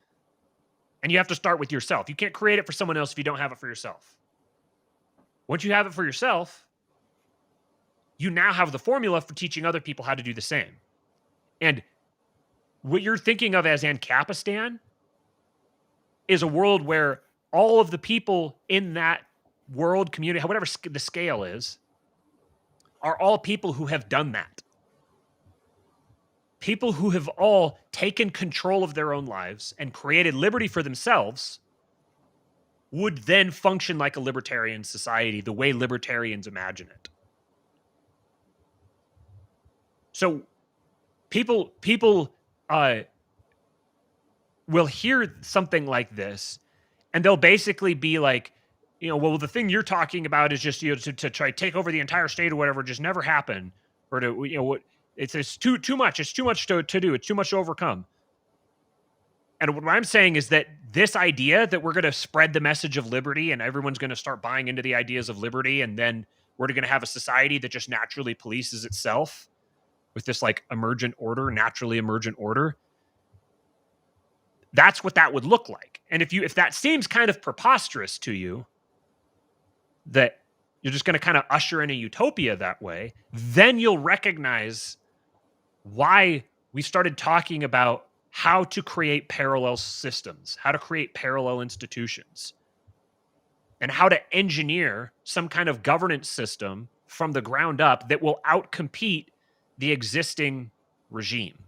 And you have to start with yourself. You can't create it for someone else if you don't have it for yourself. Once you have it for yourself, you now have the formula for teaching other people how to do the same. And what you're thinking of as Ancapistan is a world where all of the people in that world community, whatever the scale is, are all people who have done that. People who have all taken control of their own lives and created liberty for themselves would then function like a libertarian society the way libertarians imagine it. So people will hear something like this and they'll basically be like, well, the thing you're talking about is just, to try to take over the entire state or whatever, just never happen. Or to, it's too much. It's too much to do. It's too much to overcome. And what I'm saying is that this idea that we're going to spread the message of liberty and everyone's going to start buying into the ideas of liberty, and then we're going to have a society that just naturally polices itself with this like emergent order, naturally emergent order. That's what that would look like. And if that seems kind of preposterous to you, that you're just going to kind of usher in a utopia that way, then you'll recognize why we started talking about how to create parallel systems, how to create parallel institutions, and how to engineer some kind of governance system from the ground up that will outcompete the existing regime.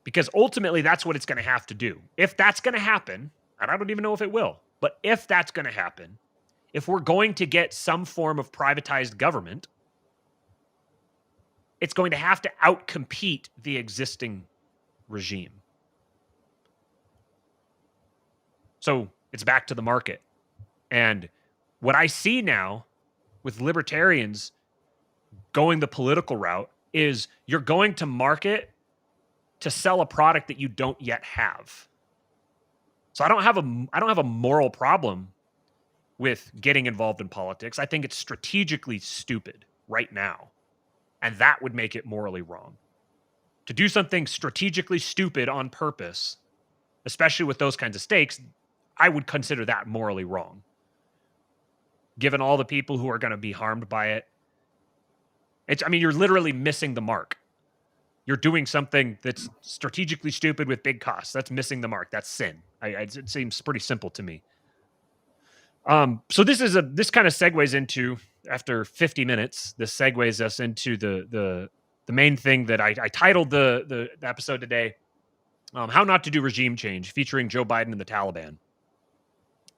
Because ultimately, that's what it's going to have to do. If that's going to happen, and I don't even know if it will, but if that's going to happen, if we're going to get some form of privatized government, it's going to have to outcompete the existing regime. So it's back to the market. And what I see now with libertarians going the political route is you're going to market to sell a product that you don't yet have. So I don't have a moral problem with getting involved in politics. I think it's strategically stupid right now. And that would make it morally wrong. To do something strategically stupid on purpose, especially with those kinds of stakes, I would consider that morally wrong. Given all the people who are going to be harmed by it, you're literally missing the mark. You're doing something that's strategically stupid with big costs. That's missing the mark. That's sin. It seems pretty simple to me. So this kind of segues into, after 50 minutes, this segues us into the main thing that I titled the episode today, How Not to Do Regime Change, featuring Joe Biden and the Taliban.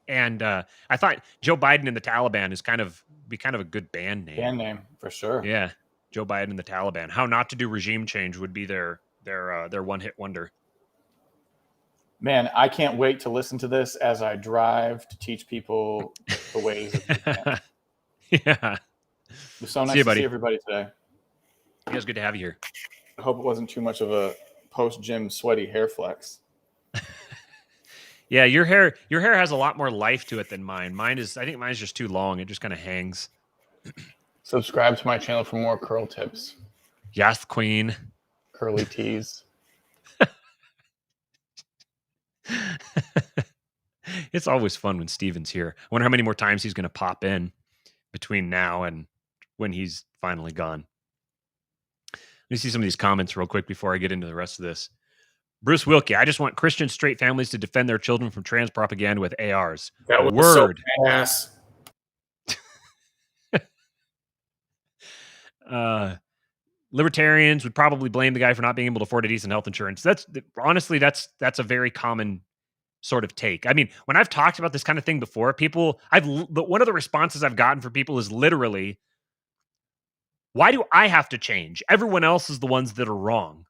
And I thought Joe Biden and the Taliban is kind of a good band name. Band name, for sure. Yeah. Joe Biden and the Taliban. How Not to Do Regime Change would be their one-hit wonder. Man, I can't wait to listen to this as I drive to teach people the ways of Japan. Yeah. It was so nice to see everybody today. It was good to have you here. I hope it wasn't too much of a post-gym sweaty hair flex. Yeah, your hair has a lot more life to it than mine. I think mine's just too long. It just kind of hangs. Subscribe to my channel for more curl tips. Yes, queen. Curly tees. It's always fun when Steven's here. I wonder how many more times he's going to pop in between now and when he's finally gone. Let me see some of these comments real quick before I get into the rest of this. Bruce Wilkie, I just want Christian straight families to defend their children from trans propaganda with ARs. That was word. So badass. Libertarians would probably blame the guy for not being able to afford a decent health insurance. That's honestly, that's a very common sort of take. I mean, when I've talked about this kind of thing before, one of the responses I've gotten from people is literally, why do I have to change? Everyone else is the ones that are wrong.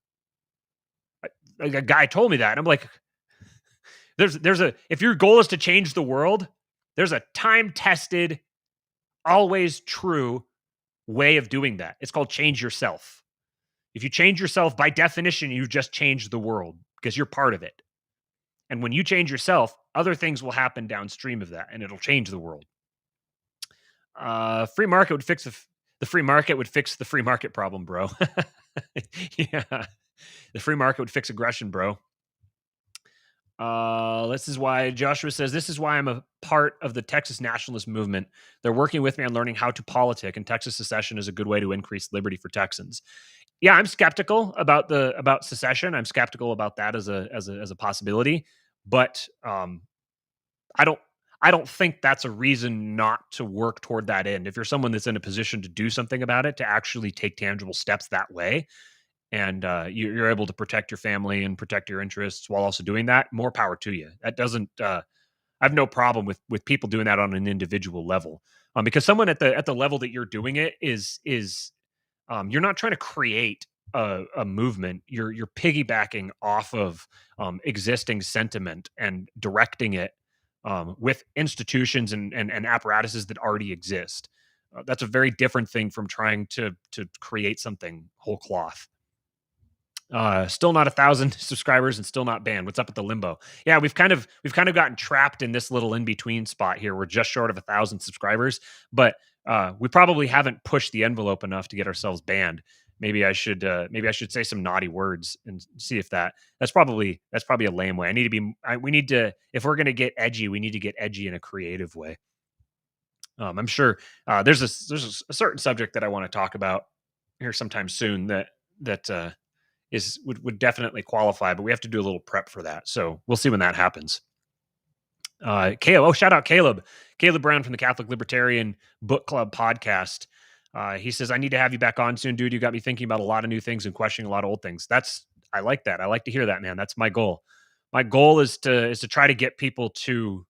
Like a guy told me that, and I'm like, if your goal is to change the world, there's a time-tested, always true way of doing that. It's called change yourself. If you change yourself, by definition, you've just changed the world because you're part of it. And when you change yourself, other things will happen downstream of that, and it'll change the world. Free market would fix the free market would fix the free market problem, bro. Yeah, the free market would fix aggression, bro. This is why Joshua says, this is why I'm a part of the Texas nationalist movement. They're working with me on learning how to politic, and Texas secession is a good way to increase liberty for Texans. Yeah, I'm skeptical about secession. I'm skeptical about that as a possibility, but I don't I don't think that's a reason not to work toward that end. If you're someone that's in a position to do something about it, to actually take tangible steps that way, and you're able to protect your family and protect your interests while also doing that, more power to you. That doesn't. I have no problem with people doing that on an individual level, because someone at the level that you're doing it is you're not trying to create a movement. You're piggybacking off of existing sentiment and directing it with institutions and apparatuses that already exist. That's a very different thing from trying to create something whole cloth. Still not 1,000 subscribers and still not banned. What's up with the limbo? Yeah, we've kind of gotten trapped in this little in between spot here. We're just short of 1,000 subscribers, but we probably haven't pushed the envelope enough to get ourselves banned. Maybe I should say some naughty words and see if that's probably a lame way. We need to, if we're gonna get edgy, we need to get edgy in a creative way. I'm sure there's a certain subject that I want to talk about here sometime soon that would definitely qualify, but we have to do a little prep for that. So we'll see when that happens. Caleb, shout out Caleb Brown from the Catholic Libertarian Book Club podcast. He says, I need to have you back on soon, dude. You got me thinking about a lot of new things and questioning a lot of old things. I like that. I like to hear that, man. That's my goal. My goal is to try to get people to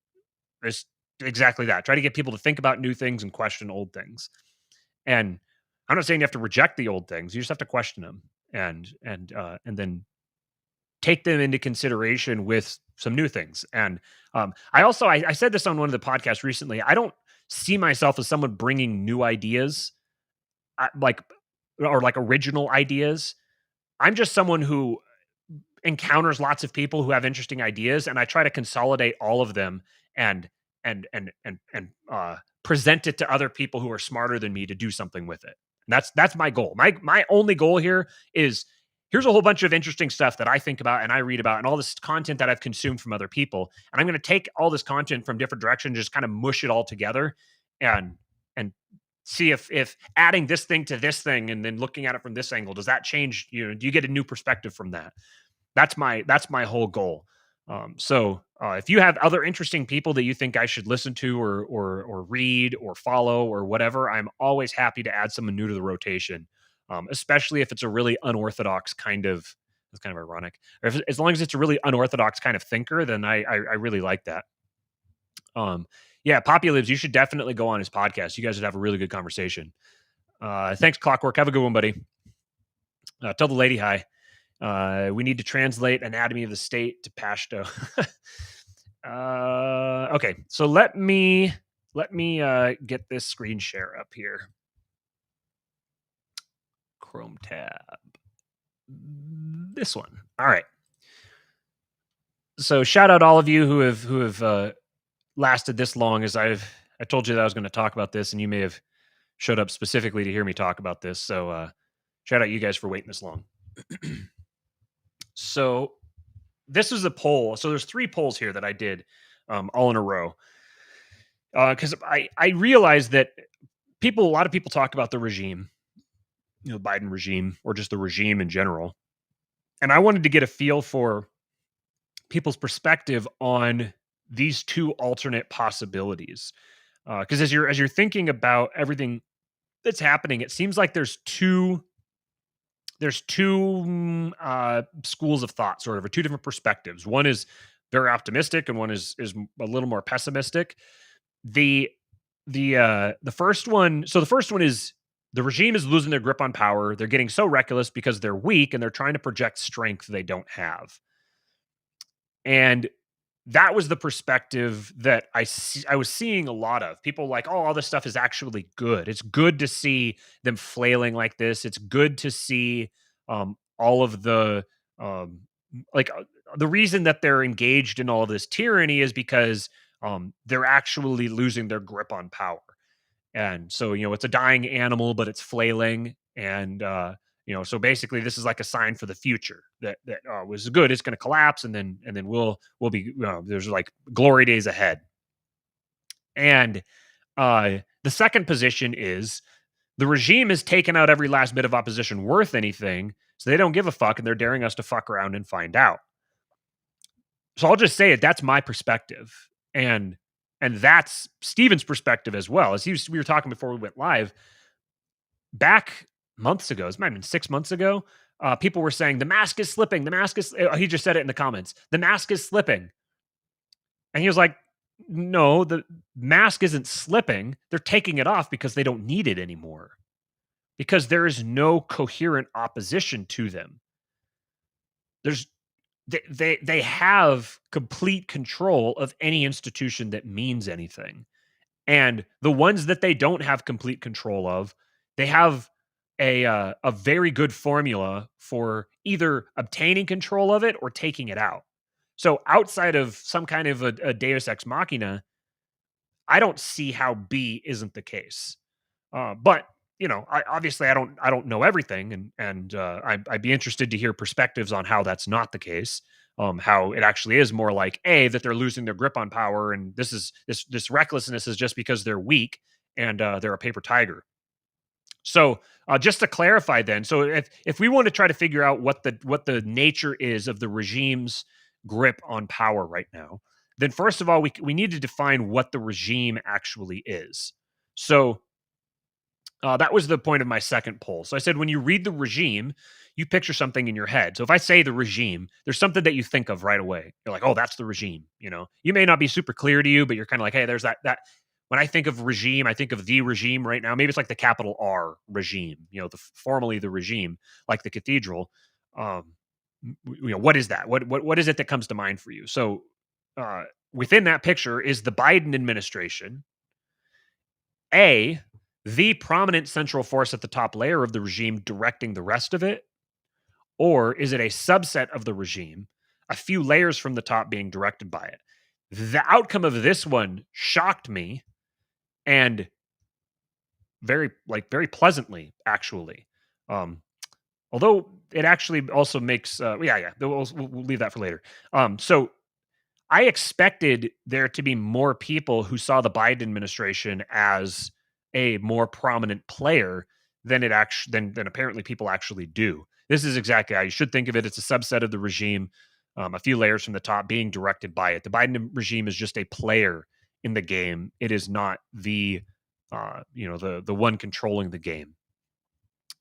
is exactly that. Try to get people to think about new things and question old things. And I'm not saying you have to reject the old things. You just have to question them and then take them into consideration with some new things. And I said this on one of the podcasts recently. I don't see myself as someone bringing new ideas, like original ideas. I'm just someone who encounters lots of people who have interesting ideas, and I try to consolidate all of them and present it to other people who are smarter than me to do something with it. And that's my goal. My only goal here is, here's a whole bunch of interesting stuff that I think about and I read about, and all this content that I've consumed from other people, and I'm going to take all this content from different directions, just kind of mush it all together, and see if adding this thing to this thing and then looking at it from this angle, does that change? Do you get a new perspective from that? That's my whole goal. So if you have other interesting people that you think I should listen to or read or follow or whatever, I'm always happy to add someone new to the rotation. Especially if it's a really unorthodox kind of, that's kind of ironic. Or as long as it's a really unorthodox kind of thinker, then I really like that. Yeah, Poppy Lives, you should definitely go on his podcast. You guys would have a really good conversation. Thanks, Clockwork. Have a good one, buddy. Tell the lady hi. We need to translate Anatomy of the State to Pashto. Okay, so let me get this screen share up here. Chrome tab. This one. All right. So shout out all of you who have lasted this long, as I told you that I was going to talk about this, and you may have showed up specifically to hear me talk about this. So shout out you guys for waiting this long. So this is a poll. So there's 3 polls here that I did all in a row. Because I realized that a lot of people talk about the regime, Biden regime, or just the regime in general. And I wanted to get a feel for people's perspective on these 2 alternate possibilities. Because as you're thinking about everything that's happening, it seems like there's 2 there's two schools of thought, sort of, or two different perspectives. One is very optimistic, and one is a little more pessimistic. The first one, so the first one is the regime is losing their grip on power. They're getting so reckless because they're weak, and they're trying to project strength they don't have. And that was the perspective that I was seeing a lot of people like, oh, all this stuff is actually good. It's good to see them flailing like this. It's good to see all of the um, like the reason that they're engaged in all of this tyranny is because they're actually losing their grip on power. And so, it's a dying animal, but it's flailing. And, so basically this is like a sign for the future that was good. It's going to collapse. And then we'll be, there's like glory days ahead. And the second position is the regime has taken out every last bit of opposition worth anything. So they don't give a fuck. And they're daring us to fuck around and find out. So I'll just say it. That's my perspective. And that's Steven's perspective as well. As we were talking before we went live, back months ago, it might have been 6 months ago, people were saying the mask is slipping. The mask is. He just said it in the comments. The mask is slipping, and he was like, "No, the mask isn't slipping. They're taking it off because they don't need it anymore, because there is no coherent opposition to them. There's they have complete control of any institution that means anything." And the ones that they don't have complete control of, they have a very good formula for either obtaining control of it or taking it out. So outside of some kind of a Deus ex machina, I don't see how B isn't the case. But obviously, I don't know everything, and I'd be interested to hear perspectives on how that's not the case. How it actually is more like that they're losing their grip on power, and this recklessness is just because they're weak and they're a paper tiger. So just to clarify, then, so if we want to try to figure out what the nature is of the regime's grip on power right now, then first of all, we need to define what the regime actually is. So that was the point of my second poll. So I said, when you read the regime, you picture something in your head. So if I say the regime, there's something that you think of right away. You're like, oh, that's the regime. You may not be super clear to you, but you're kind of like, hey, there's that. When I think of regime, I think of the regime right now. Maybe it's like the capital R regime, formerly the regime, like the cathedral. What is that? What is it that comes to mind for you? So within that picture is the Biden administration, the prominent central force at the top layer of the regime directing the rest of it? Or is it a subset of the regime, a few layers from the top being directed by it? The outcome of this one shocked me, and very pleasantly, actually. Although it actually also makes, we'll leave that for later. So I expected there to be more people who saw the Biden administration as a more prominent player than than apparently people actually do. This is exactly how you should think of it. It's a subset of the regime, a few layers from the top being directed by it. The Biden regime is just a player in the game. It is not the the one controlling the game.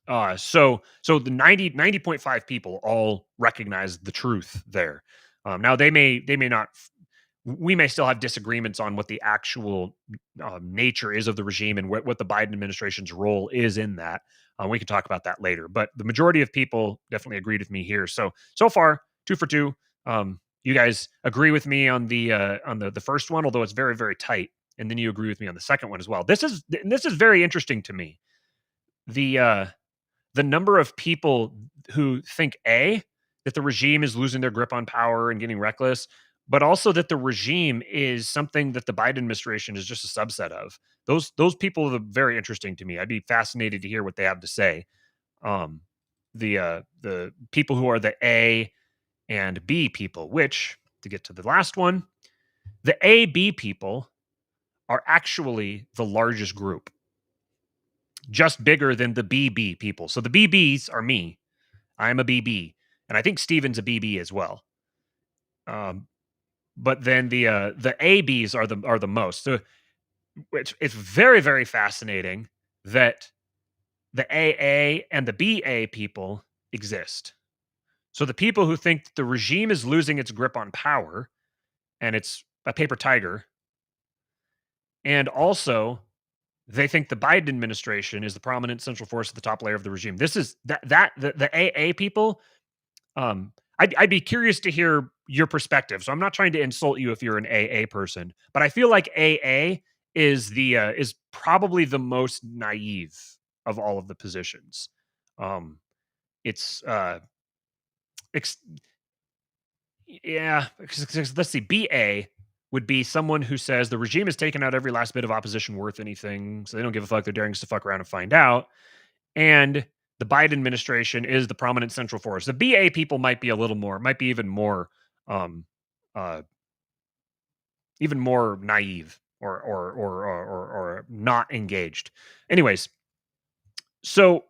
So the 90.5 people all recognize the truth there. Now they may not. We may still have disagreements on what the actual nature is of the regime and what the Biden administration's role is in that. We can talk about that later. But the majority of people definitely agreed with me here. So far, 2 for 2. You guys agree with me on the first one, although it's very, very tight, and then you agree with me on the second one as well. This is very interesting to me. The number of people who think that the regime is losing their grip on power and getting reckless, but also that the regime is something that the Biden administration is just a subset of. Those people are very interesting to me. I'd be fascinated to hear what they have to say. The people who are the A and B people, which, to get to the last one, the A-B people are actually the largest group, just bigger than the BB people. So the BBs are me. I'm a BB, and I think Steven's a BB as well. But then the ABs are the most. So it's very, very fascinating that the AA and the BA people exist. So the people who think that the regime is losing its grip on power and it's a paper tiger, and also they think the Biden administration is the prominent central force at the top layer of the regime. This is the AA people. I'd be curious to hear your perspective. So I'm not trying to insult you if you're an AA person, but I feel like AA is probably the most naive of all of the positions. Um, it's ex- yeah. Let's see. BA would be someone who says the regime has taken out every last bit of opposition worth anything, so they don't give a fuck. They're daring us to fuck around and find out. And the Biden administration is the prominent central force. The BA people might be a little more, might be um, uh, even more naive or not engaged. Anyways, so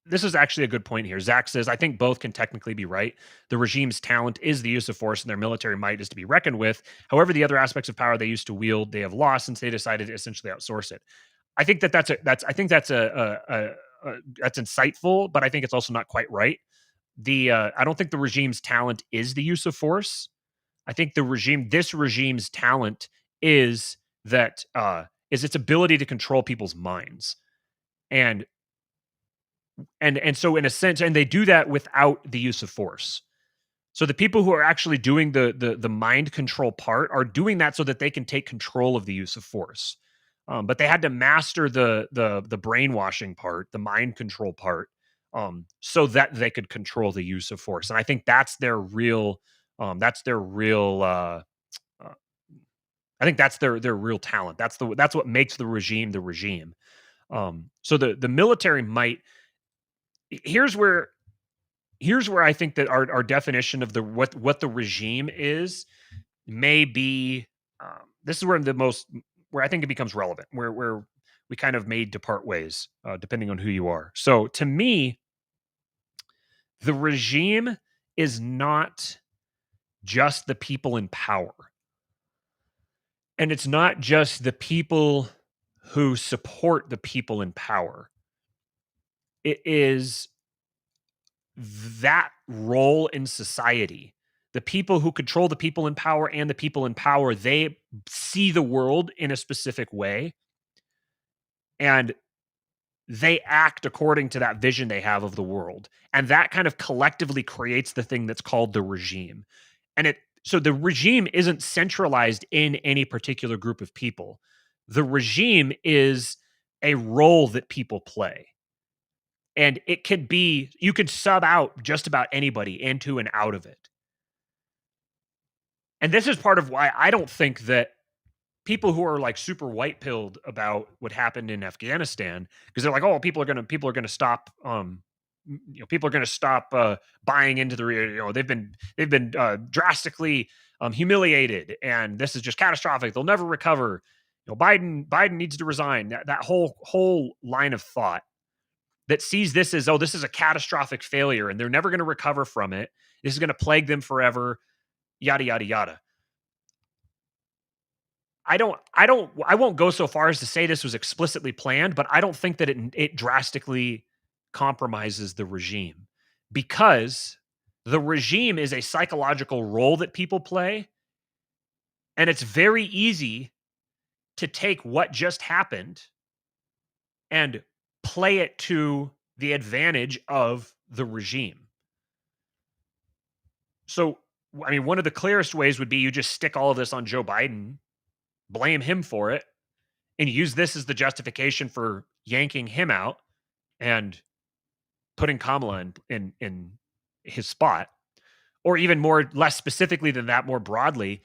this is actually a good point here. Zach says, I think both can technically be right. The regime's talent is the use of force, and their military might is to be reckoned with. However, the other aspects of power they used to wield, they have lost since they decided to essentially outsource it. I think that's insightful, but I think it's also not quite right. I don't think the regime's talent is the use of force. I think this regime's talent is is its ability to control people's minds, and and so in a sense, and they do that without the use of force. So the people who are actually doing the mind control part are doing that so that they can take control of the use of force. But they had to master the brainwashing part, the mind control part, so that they could control the use of force. And I think that's their real that's their real uh, I think that's their real talent. That's what makes the regime the regime. So the military might here's where I think that our definition of the what the regime is may be this is where I think it becomes relevant, where we kind of made to part ways, depending on who you are. So to me, the regime is not just the people in power, and it's not just the people who support the people in power. It is that role in society. The people who control the people in power and the people in power, they see the world in a specific way and they act according to that vision they have of the world. And that kind of collectively creates the thing that's called the regime. And so the regime isn't centralized in any particular group of people. The regime is a role that people play. And it could be, you could sub out just about anybody into and out of it. And this is part of why I don't think that people who are like super white pilled about what happened in Afghanistan, because they're like, oh, people are gonna stop, people are gonna stop buying into they've been drastically humiliated, and this is just catastrophic. They'll never recover. Biden needs to resign. That whole line of thought that sees this as, oh, this is a catastrophic failure, and they're never going to recover from it. This is going to plague them forever. Yada yada yada. I won't go so far as to say this was explicitly planned, but I don't think that it drastically compromises the regime, because the regime is a psychological role that people play, and it's very easy to take what just happened and play it to the advantage of the regime. So, I mean, one of the clearest ways would be you just stick all of this on Joe Biden, blame him for it, and use this as the justification for yanking him out and putting Kamala in his spot. Or even less specifically than that, more broadly,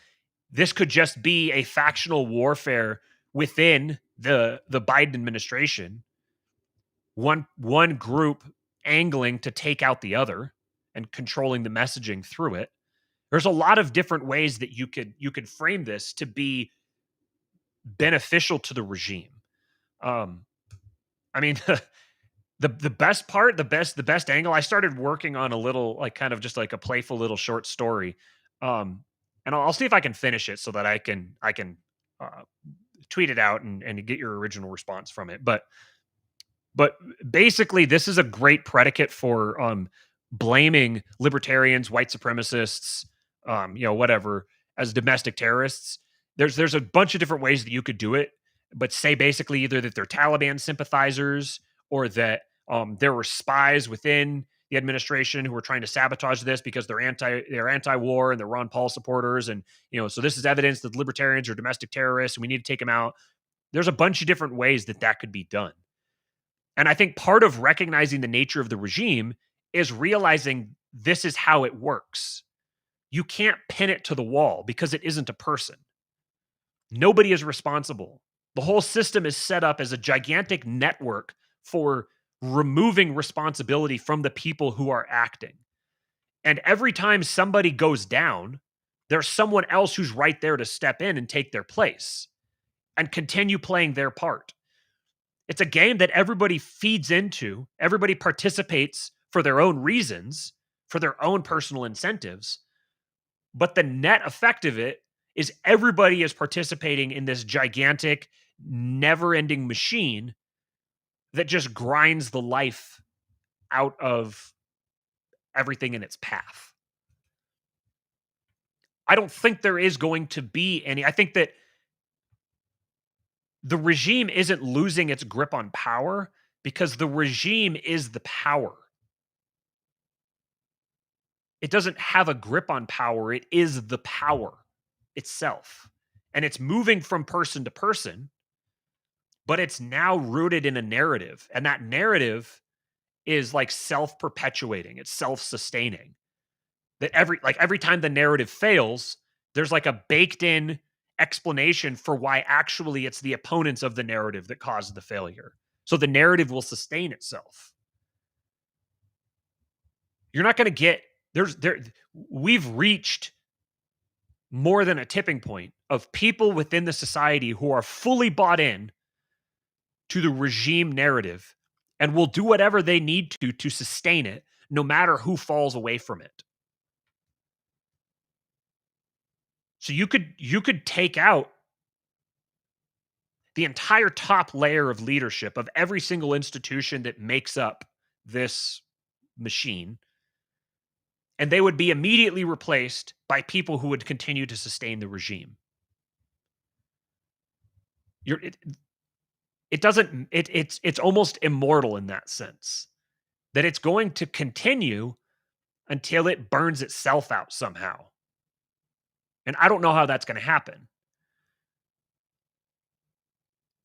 this could just be a factional warfare within the Biden administration. One group angling to take out the other and controlling the messaging through it. There's a lot of different ways that you could frame this to be beneficial to the regime. Um, I mean, the best part, the best angle. I started working on a little, like, kind of just like a playful little short story, and I'll see if I can finish it so that I can uh, tweet it out and get your original response from it. But But basically, this is a great predicate for blaming libertarians, white supremacists, whatever, as domestic terrorists. There's a bunch of different ways that you could do it, but say basically either that they're Taliban sympathizers or that there were spies within the administration who were trying to sabotage this because they're anti-war and they're Ron Paul supporters, and so this is evidence that libertarians are domestic terrorists and we need to take them out. There's a bunch of different ways that that could be done. And I think part of recognizing the nature of the regime is realizing this is how it works. You can't pin it to the wall because it isn't a person. Nobody is responsible. The whole system is set up as a gigantic network for removing responsibility from the people who are acting. And every time somebody goes down, there's someone else who's right there to step in and take their place and continue playing their part. It's a game that everybody feeds into, everybody participates for their own reasons, for their own personal incentives. But the net effect of it is everybody is participating in this gigantic, never ending machine that just grinds the life out of everything in its path. I don't think there is going to be any. I think that the regime isn't losing its grip on power because the regime is the power. It doesn't have a grip on power. It is the power itself. And it's moving from person to person, but it's now rooted in a narrative. And that narrative is like self-perpetuating, it's self-sustaining. That every time the narrative fails, there's like a baked in explanation for why actually it's the opponents of the narrative that caused the failure. So the narrative will sustain itself. You're not going to get we've reached more than a tipping point of people within the society who are fully bought in to the regime narrative and will do whatever they need to sustain it, no matter who falls away from it. So you could take out the entire top layer of leadership of every single institution that makes up this machine, and they would be immediately replaced by people who would continue to sustain the regime. It's almost immortal in that sense, that it's going to continue until it burns itself out somehow. And I don't know how that's going to happen.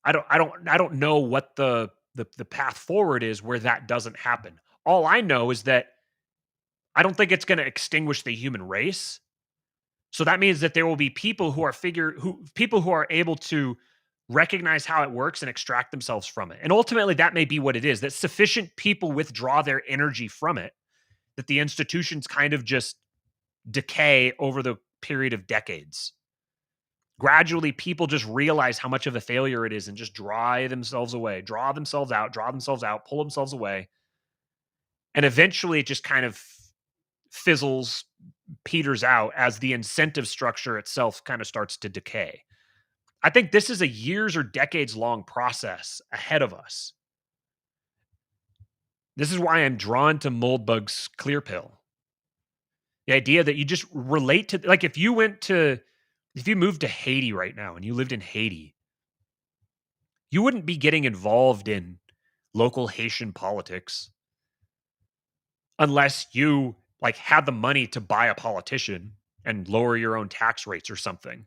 I don't know what the path forward is where that doesn't happen. All I know is that I don't think it's going to extinguish the human race. So that means that there will be people who are able to recognize how it works and extract themselves from it. And ultimately that may be what it is, that sufficient people withdraw their energy from it, that the institutions kind of just decay over the period of decades. Gradually, people just realize how much of a failure it is and just draw themselves away, draw themselves out, pull themselves away. And eventually it just kind of fizzles, peters out as the incentive structure itself kind of starts to decay. I think this is a years or decades long process ahead of us. This is why I'm drawn to Moldbug's clear pill. The idea that you just relate to, like if you moved to Haiti right now and you lived in Haiti, you wouldn't be getting involved in local Haitian politics unless you like had the money to buy a politician and lower your own tax rates or something.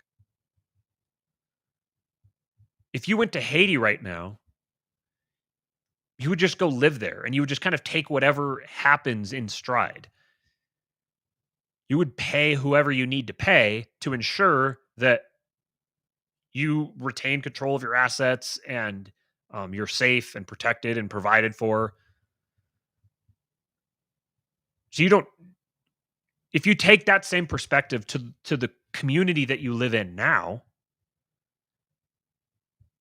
If you went to Haiti right now, you would just go live there and you would just kind of take whatever happens in stride. You would pay whoever you need to pay to ensure that you retain control of your assets and you're safe and protected and provided for. So you don't, if you take that same perspective to the community that you live in now,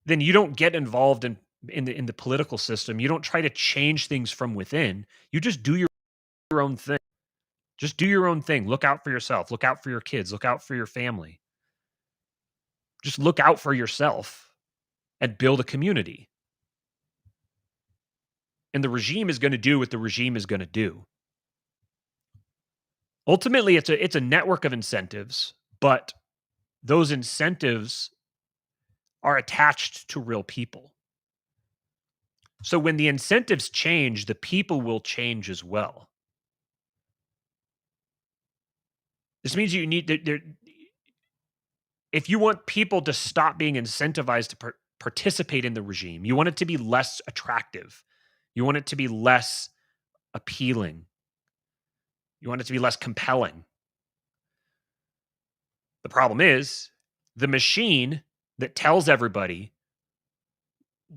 then you don't get involved in the political system. You don't try to change things from within. You just do your own thing. Just do your own thing. Look out for yourself. Look out for your kids. Look out for your family. Just look out for yourself and build a community. and the regime is going to do what the regime is going to do. Ultimately, it's a network of incentives, but those incentives are attached to real people. So when the incentives change, the people will change as well. This means you need there if you want people to stop being incentivized to participate in the regime, you want it to be less attractive. You want it to be less appealing. You want it to be less compelling. The problem is the machine that tells everybody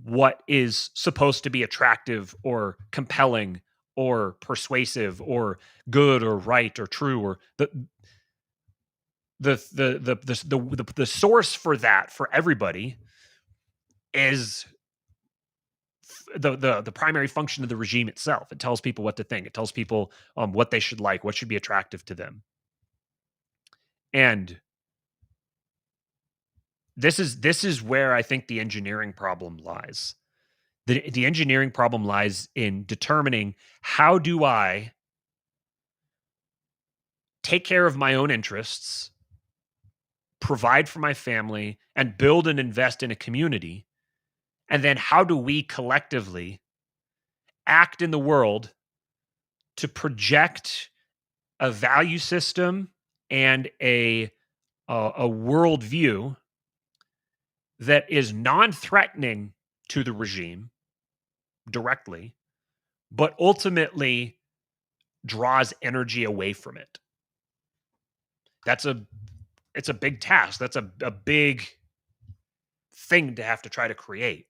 what is supposed to be attractive or compelling or persuasive or good or right or true or the source for that for everybody is the primary function of the regime itself. It tells people what to think. It tells people what they should like, what should be attractive to them. And this is where I think the engineering problem lies. The engineering problem lies in determining how do I take care of my own interests, provide for my family, and build and invest in a community. And then how do we collectively act in the world to project a value system and a worldview that is non-threatening to the regime directly, but ultimately draws energy away from it. It's a big task. That's a big thing to have to try to create.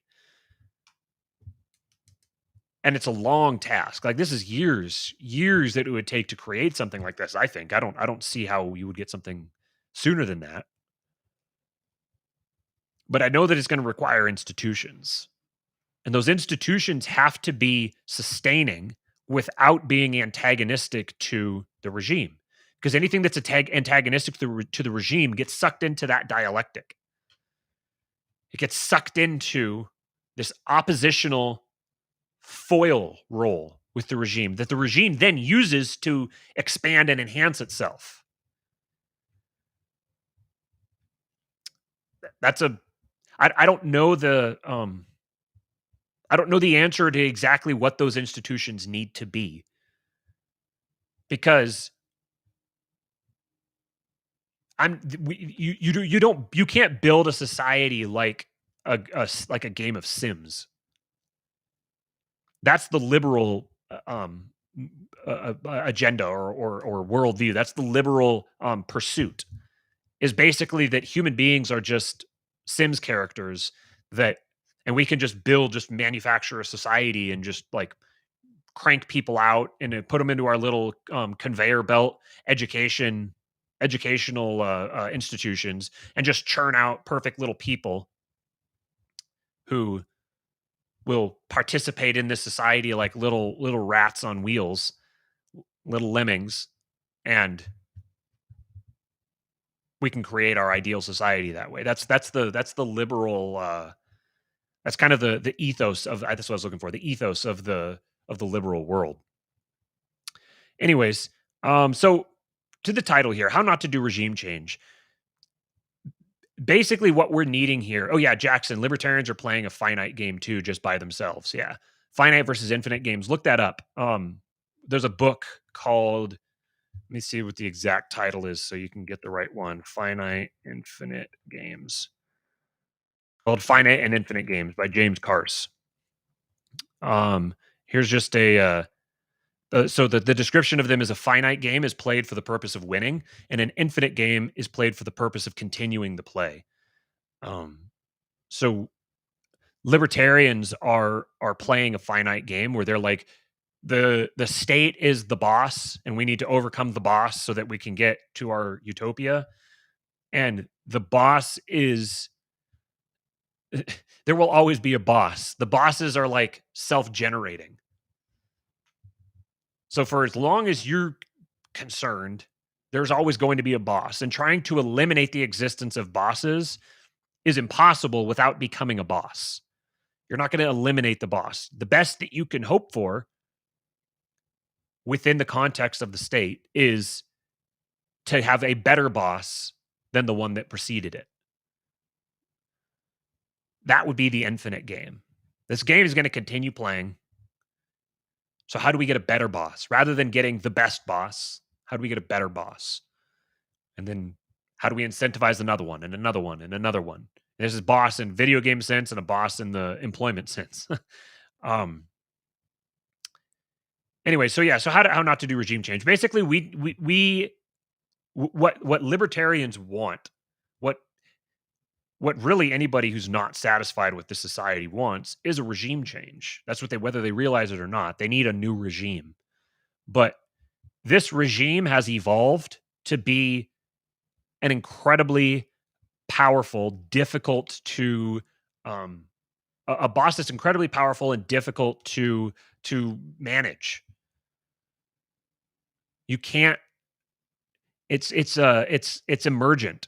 And it's a long task. Like this is years that it would take to create something like this. I think I don't see how you would get something sooner than that. But I know that it's going to require institutions. And those institutions have to be sustaining without being antagonistic to the regime. Because anything that's antagonistic to the regime gets sucked into that dialectic. It gets sucked into this oppositional foil role with the regime that the regime then uses to expand and enhance itself. That's a I don't know the I don't know the answer to exactly what those institutions need to be. Because you can't build a society like like a game of Sims. That's the liberal agenda or worldview. That's the liberal pursuit. Is basically that human beings are just Sims characters that, and we can just manufacture a society and just like crank people out and put them into our little conveyor belt educational institutions and just churn out perfect little people who will participate in this society like little rats on wheels, little lemmings, and we can create our ideal society that way. That's the liberal that's kind of the ethos of that's what I was looking for, the ethos of the liberal world. Anyways, so to the title here, how not to do regime change. Basically what we're needing here. Oh yeah, Jackson, libertarians are playing a finite game too just by themselves. Yeah. Finite versus infinite games. Look that up. There's a book called, let me see what the exact title is so you can get the right one. Finite Infinite Games. Called Finite and Infinite Games by James Carse. Here's just so the description of them is a finite game is played for the purpose of winning, and an infinite game is played for the purpose of continuing the play. So libertarians are playing a finite game where they're like, the state is the boss and we need to overcome the boss so that we can get to our utopia. And the boss is there will always be a boss. The bosses are like self-generating. So for as long as you're concerned, there's always going to be a boss. And trying to eliminate the existence of bosses is impossible without becoming a boss. You're not going to eliminate the boss. The best that you can hope for within the context of the state is to have a better boss than the one that preceded it. That would be the infinite game. This game is going to continue playing. So how do we get a better boss? Rather than getting the best boss, how do we get a better boss? And then how do we incentivize another one and another one and another one? There's a boss in video game sense and a boss in the employment sense. Anyway, so yeah, so how not to do regime change? Basically, what libertarians want, what really anybody who's not satisfied with the society wants is a regime change. That's what whether they realize it or not, they need a new regime. But this regime has evolved to be an incredibly powerful, difficult to a boss that's incredibly powerful and difficult to manage. You can't. It's emergent.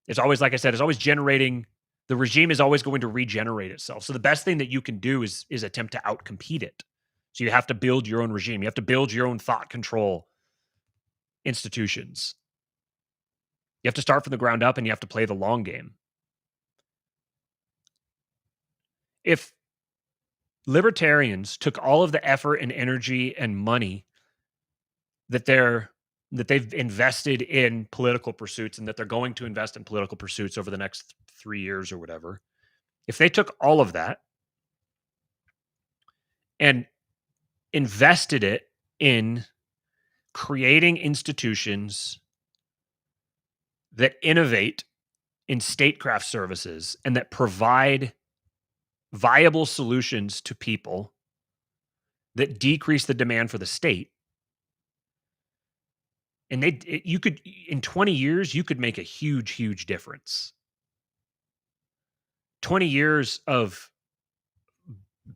It's always, like I said, it's always generating. The regime is always going to regenerate itself. So the best thing that you can do is attempt to outcompete it. So you have to build your own regime. You have to build your own thought control institutions. You have to start from the ground up and you have to play the long game. If libertarians took all of the effort and energy and money that they've invested in political pursuits and that they're going to invest in political pursuits over the next 3 years or whatever, if they took all of that and invested it in creating institutions that innovate in statecraft services and that provide viable solutions to people that decrease the demand for the state, and you could, in 20 years, you could make a huge difference. 20 years of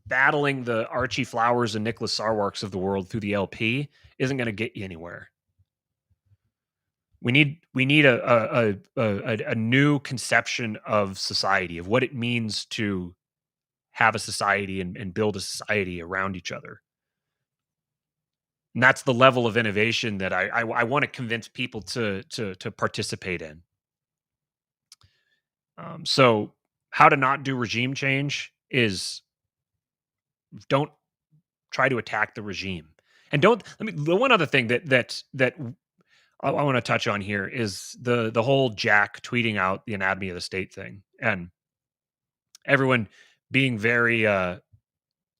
battling the Archie Flowers and Nicholas Sarwarks of the world through the LP isn't going to get you anywhere. We need a new conception of society, of what it means to have a society and build a society around each other. And that's the level of innovation that I want to convince people to participate in. So how to not do regime change is don't try to attack the regime. And the one other thing that I want to touch on here is the whole Jack tweeting out the anatomy of the state thing, and everyone being very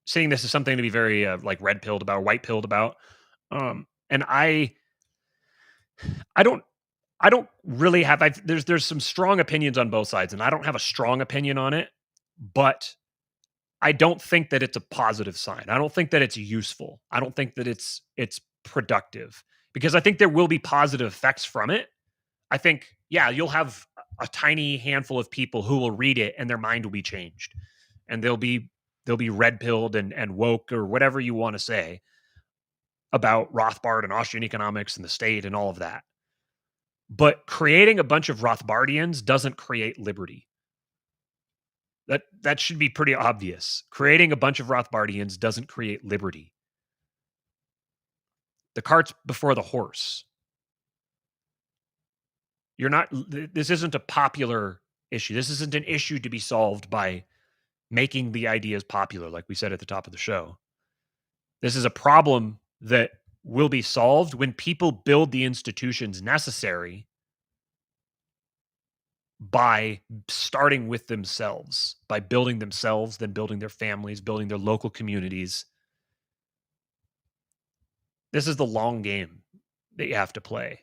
seeing this as something to be very like red pilled about, white pilled about. And I don't really have. There's some strong opinions on both sides, and I don't have a strong opinion on it, but I don't think that it's a positive sign. I don't think that it's useful. I don't think that it's productive, because I think there will be positive effects from it. I think, yeah, you'll have a tiny handful of people who will read it and their mind will be changed, and they'll be red pilled and woke or whatever you want to say about Rothbard and Austrian economics and the state and all of that. But creating a bunch of Rothbardians doesn't create liberty. That should be pretty obvious. Creating a bunch of Rothbardians doesn't create liberty. The cart's before the horse. This isn't a popular issue. This isn't an issue to be solved by making the ideas popular, like we said at the top of the show. This is a problem that will be solved when people build the institutions necessary by starting with themselves, by building themselves, then building their families, building their local communities. This is the long game that you have to play.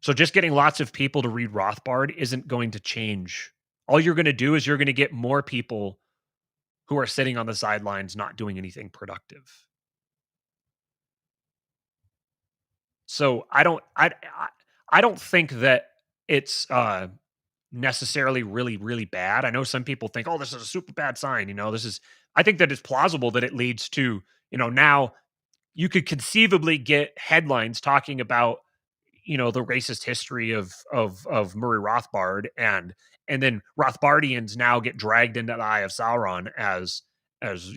So just getting lots of people to read Rothbard isn't going to change. All you're going to do is you're going to get more people who are sitting on the sidelines not doing anything productive. So I don't think that it's necessarily really bad. I know some people think, oh, this is a super bad sign. I think that it's plausible that it leads to, now you could conceivably get headlines talking about, the racist history of Murray Rothbard, and then Rothbardians now get dragged into the Eye of Sauron as as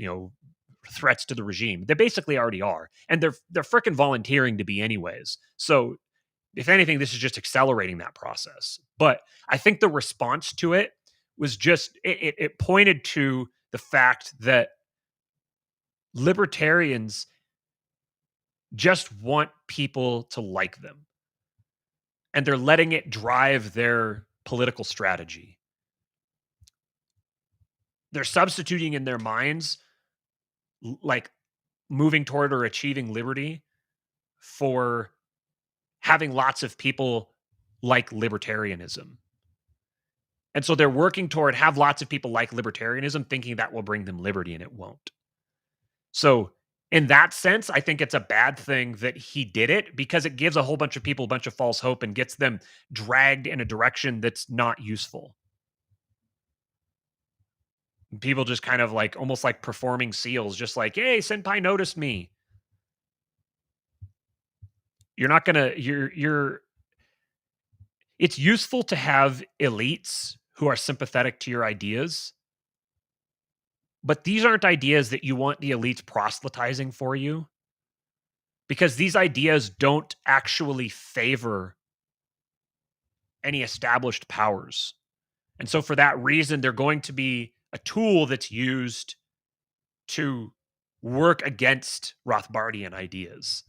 threats to the regime. They basically already are, and they're freaking volunteering to be anyways. So if anything, this is just accelerating that process. But I think the response to it was just it pointed to the fact that libertarians just want people to like them, and they're letting it drive their political strategy. They're substituting in their minds like moving toward or achieving liberty for having lots of people like libertarianism. And so they're working toward have lots of people like libertarianism, thinking that will bring them liberty, and it won't. So in that sense, I think it's a bad thing that he did it, because it gives a whole bunch of people a bunch of false hope and gets them dragged in a direction that's not useful. People just kind of like almost like performing seals, just like, hey, senpai noticed me. You're not gonna, you're it's useful to have elites who are sympathetic to your ideas, but these aren't ideas that you want the elites proselytizing for you, because these ideas don't actually favor any established powers. And so for that reason, they're going to be a tool that's used to work against Rothbardian ideas.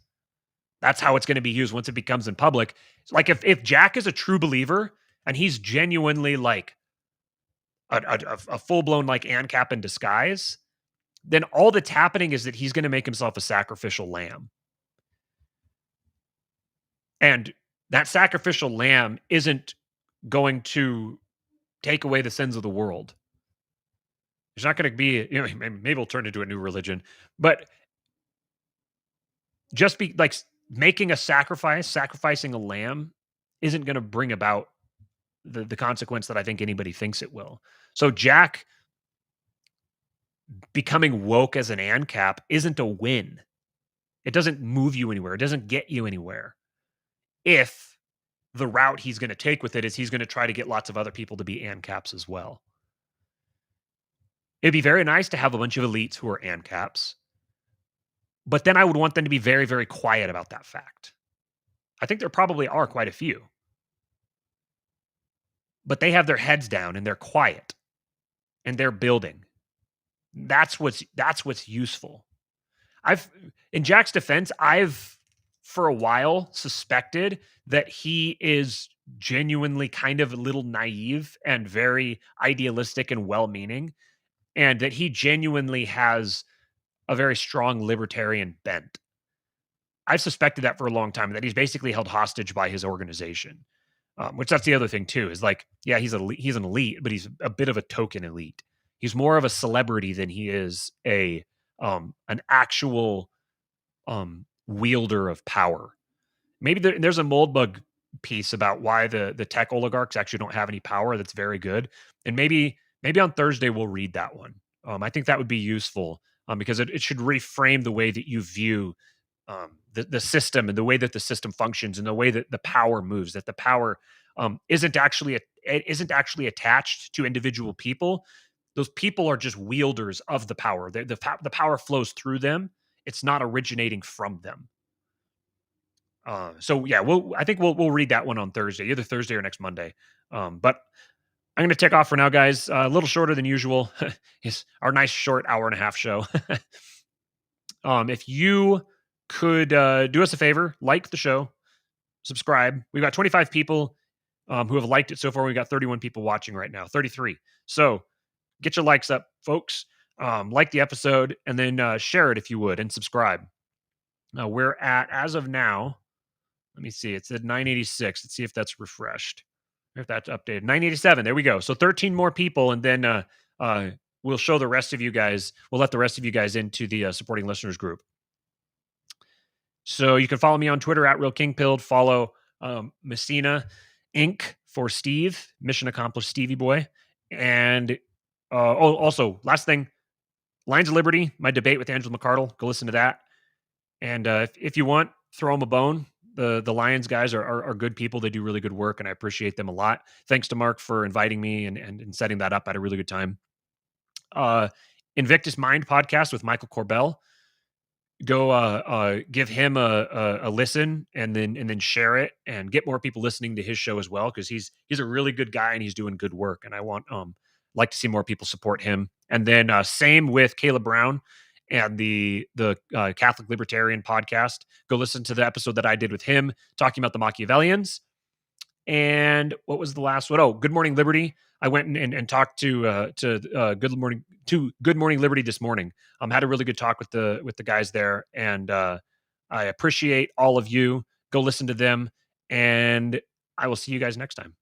That's how it's going to be used once it becomes in public. Like if Jack is a true believer and he's genuinely like a full-blown like ANCAP in disguise, then all that's happening is that he's going to make himself a sacrificial lamb. And that sacrificial lamb isn't going to take away the sins of the world. There's not going to be, maybe we'll turn into a new religion, but just be like making a sacrifice, sacrificing a lamb isn't going to bring about the consequence that I think anybody thinks it will. So Jack becoming woke as an ANCAP isn't a win. It doesn't move you anywhere. It doesn't get you anywhere. If the route he's going to take with it is he's going to try to get lots of other people to be ANCAPs as well. It'd be very nice to have a bunch of elites who are ANCAPs, but then I would want them to be very, very quiet about that fact. I think there probably are quite a few, but they have their heads down and they're quiet and they're building. That's what's useful. In Jack's defense, I've for a while suspected that he is genuinely kind of a little naive and very idealistic and well-meaning, and that he genuinely has a very strong libertarian bent. I've suspected that for a long time, that he's basically held hostage by his organization, which that's the other thing too, is like, yeah, he's an elite, but he's a bit of a token elite. He's more of a celebrity than he is an actual wielder of power. Maybe there's a Moldbug piece about why the tech oligarchs actually don't have any power. That's very good, and maybe on Thursday we'll read that one. I think that would be useful because it should reframe the way that you view the system and the way that the system functions and the way that the power moves. That the power isn't actually attached to individual people. Those people are just wielders of the power. The power flows through them. It's not originating from them. So yeah, I think we'll read that one on Thursday, either Thursday or next Monday. But I'm going to take off for now, guys. A little shorter than usual. It's our nice short hour and a half show. If you could do us a favor, like the show, subscribe. We've got 25 people who have liked it so far. We've got 31 people watching right now, 33. So get your likes up, folks. Like the episode, and then share it if you would, and subscribe. We're at, as of now, let me see. It's at 986. Let's see if that's refreshed. If that's updated. 987. There we go. So 13 more people, and then we'll show the rest of you guys. We'll let the rest of you guys into the supporting listeners group. So you can follow me on Twitter at RealKingPilled. Follow Messina Inc. for Steve. Mission accomplished, Stevie boy. And also, last thing, Lines of Liberty, my debate with Angela McArdle. Go listen to that. And if you want, throw them a bone. The Lions guys are good people. They do really good work, and I appreciate them a lot. Thanks to Mark for inviting me and setting that up. I had a really good time. Invictus Mind podcast with Michael Corbell. Go give him a listen, and then share it and get more people listening to his show as well, because he's a really good guy and he's doing good work, and I want like to see more people support him. And then same with Caleb Brown and the Catholic Libertarian podcast. Go listen to the episode that I did with him talking about the Machiavellians. And what was the last one? Oh, Good Morning Liberty. I went and talked to Good Morning Liberty this morning. Had a really good talk with the guys there, and I appreciate all of you. Go listen to them, and I will see you guys next time.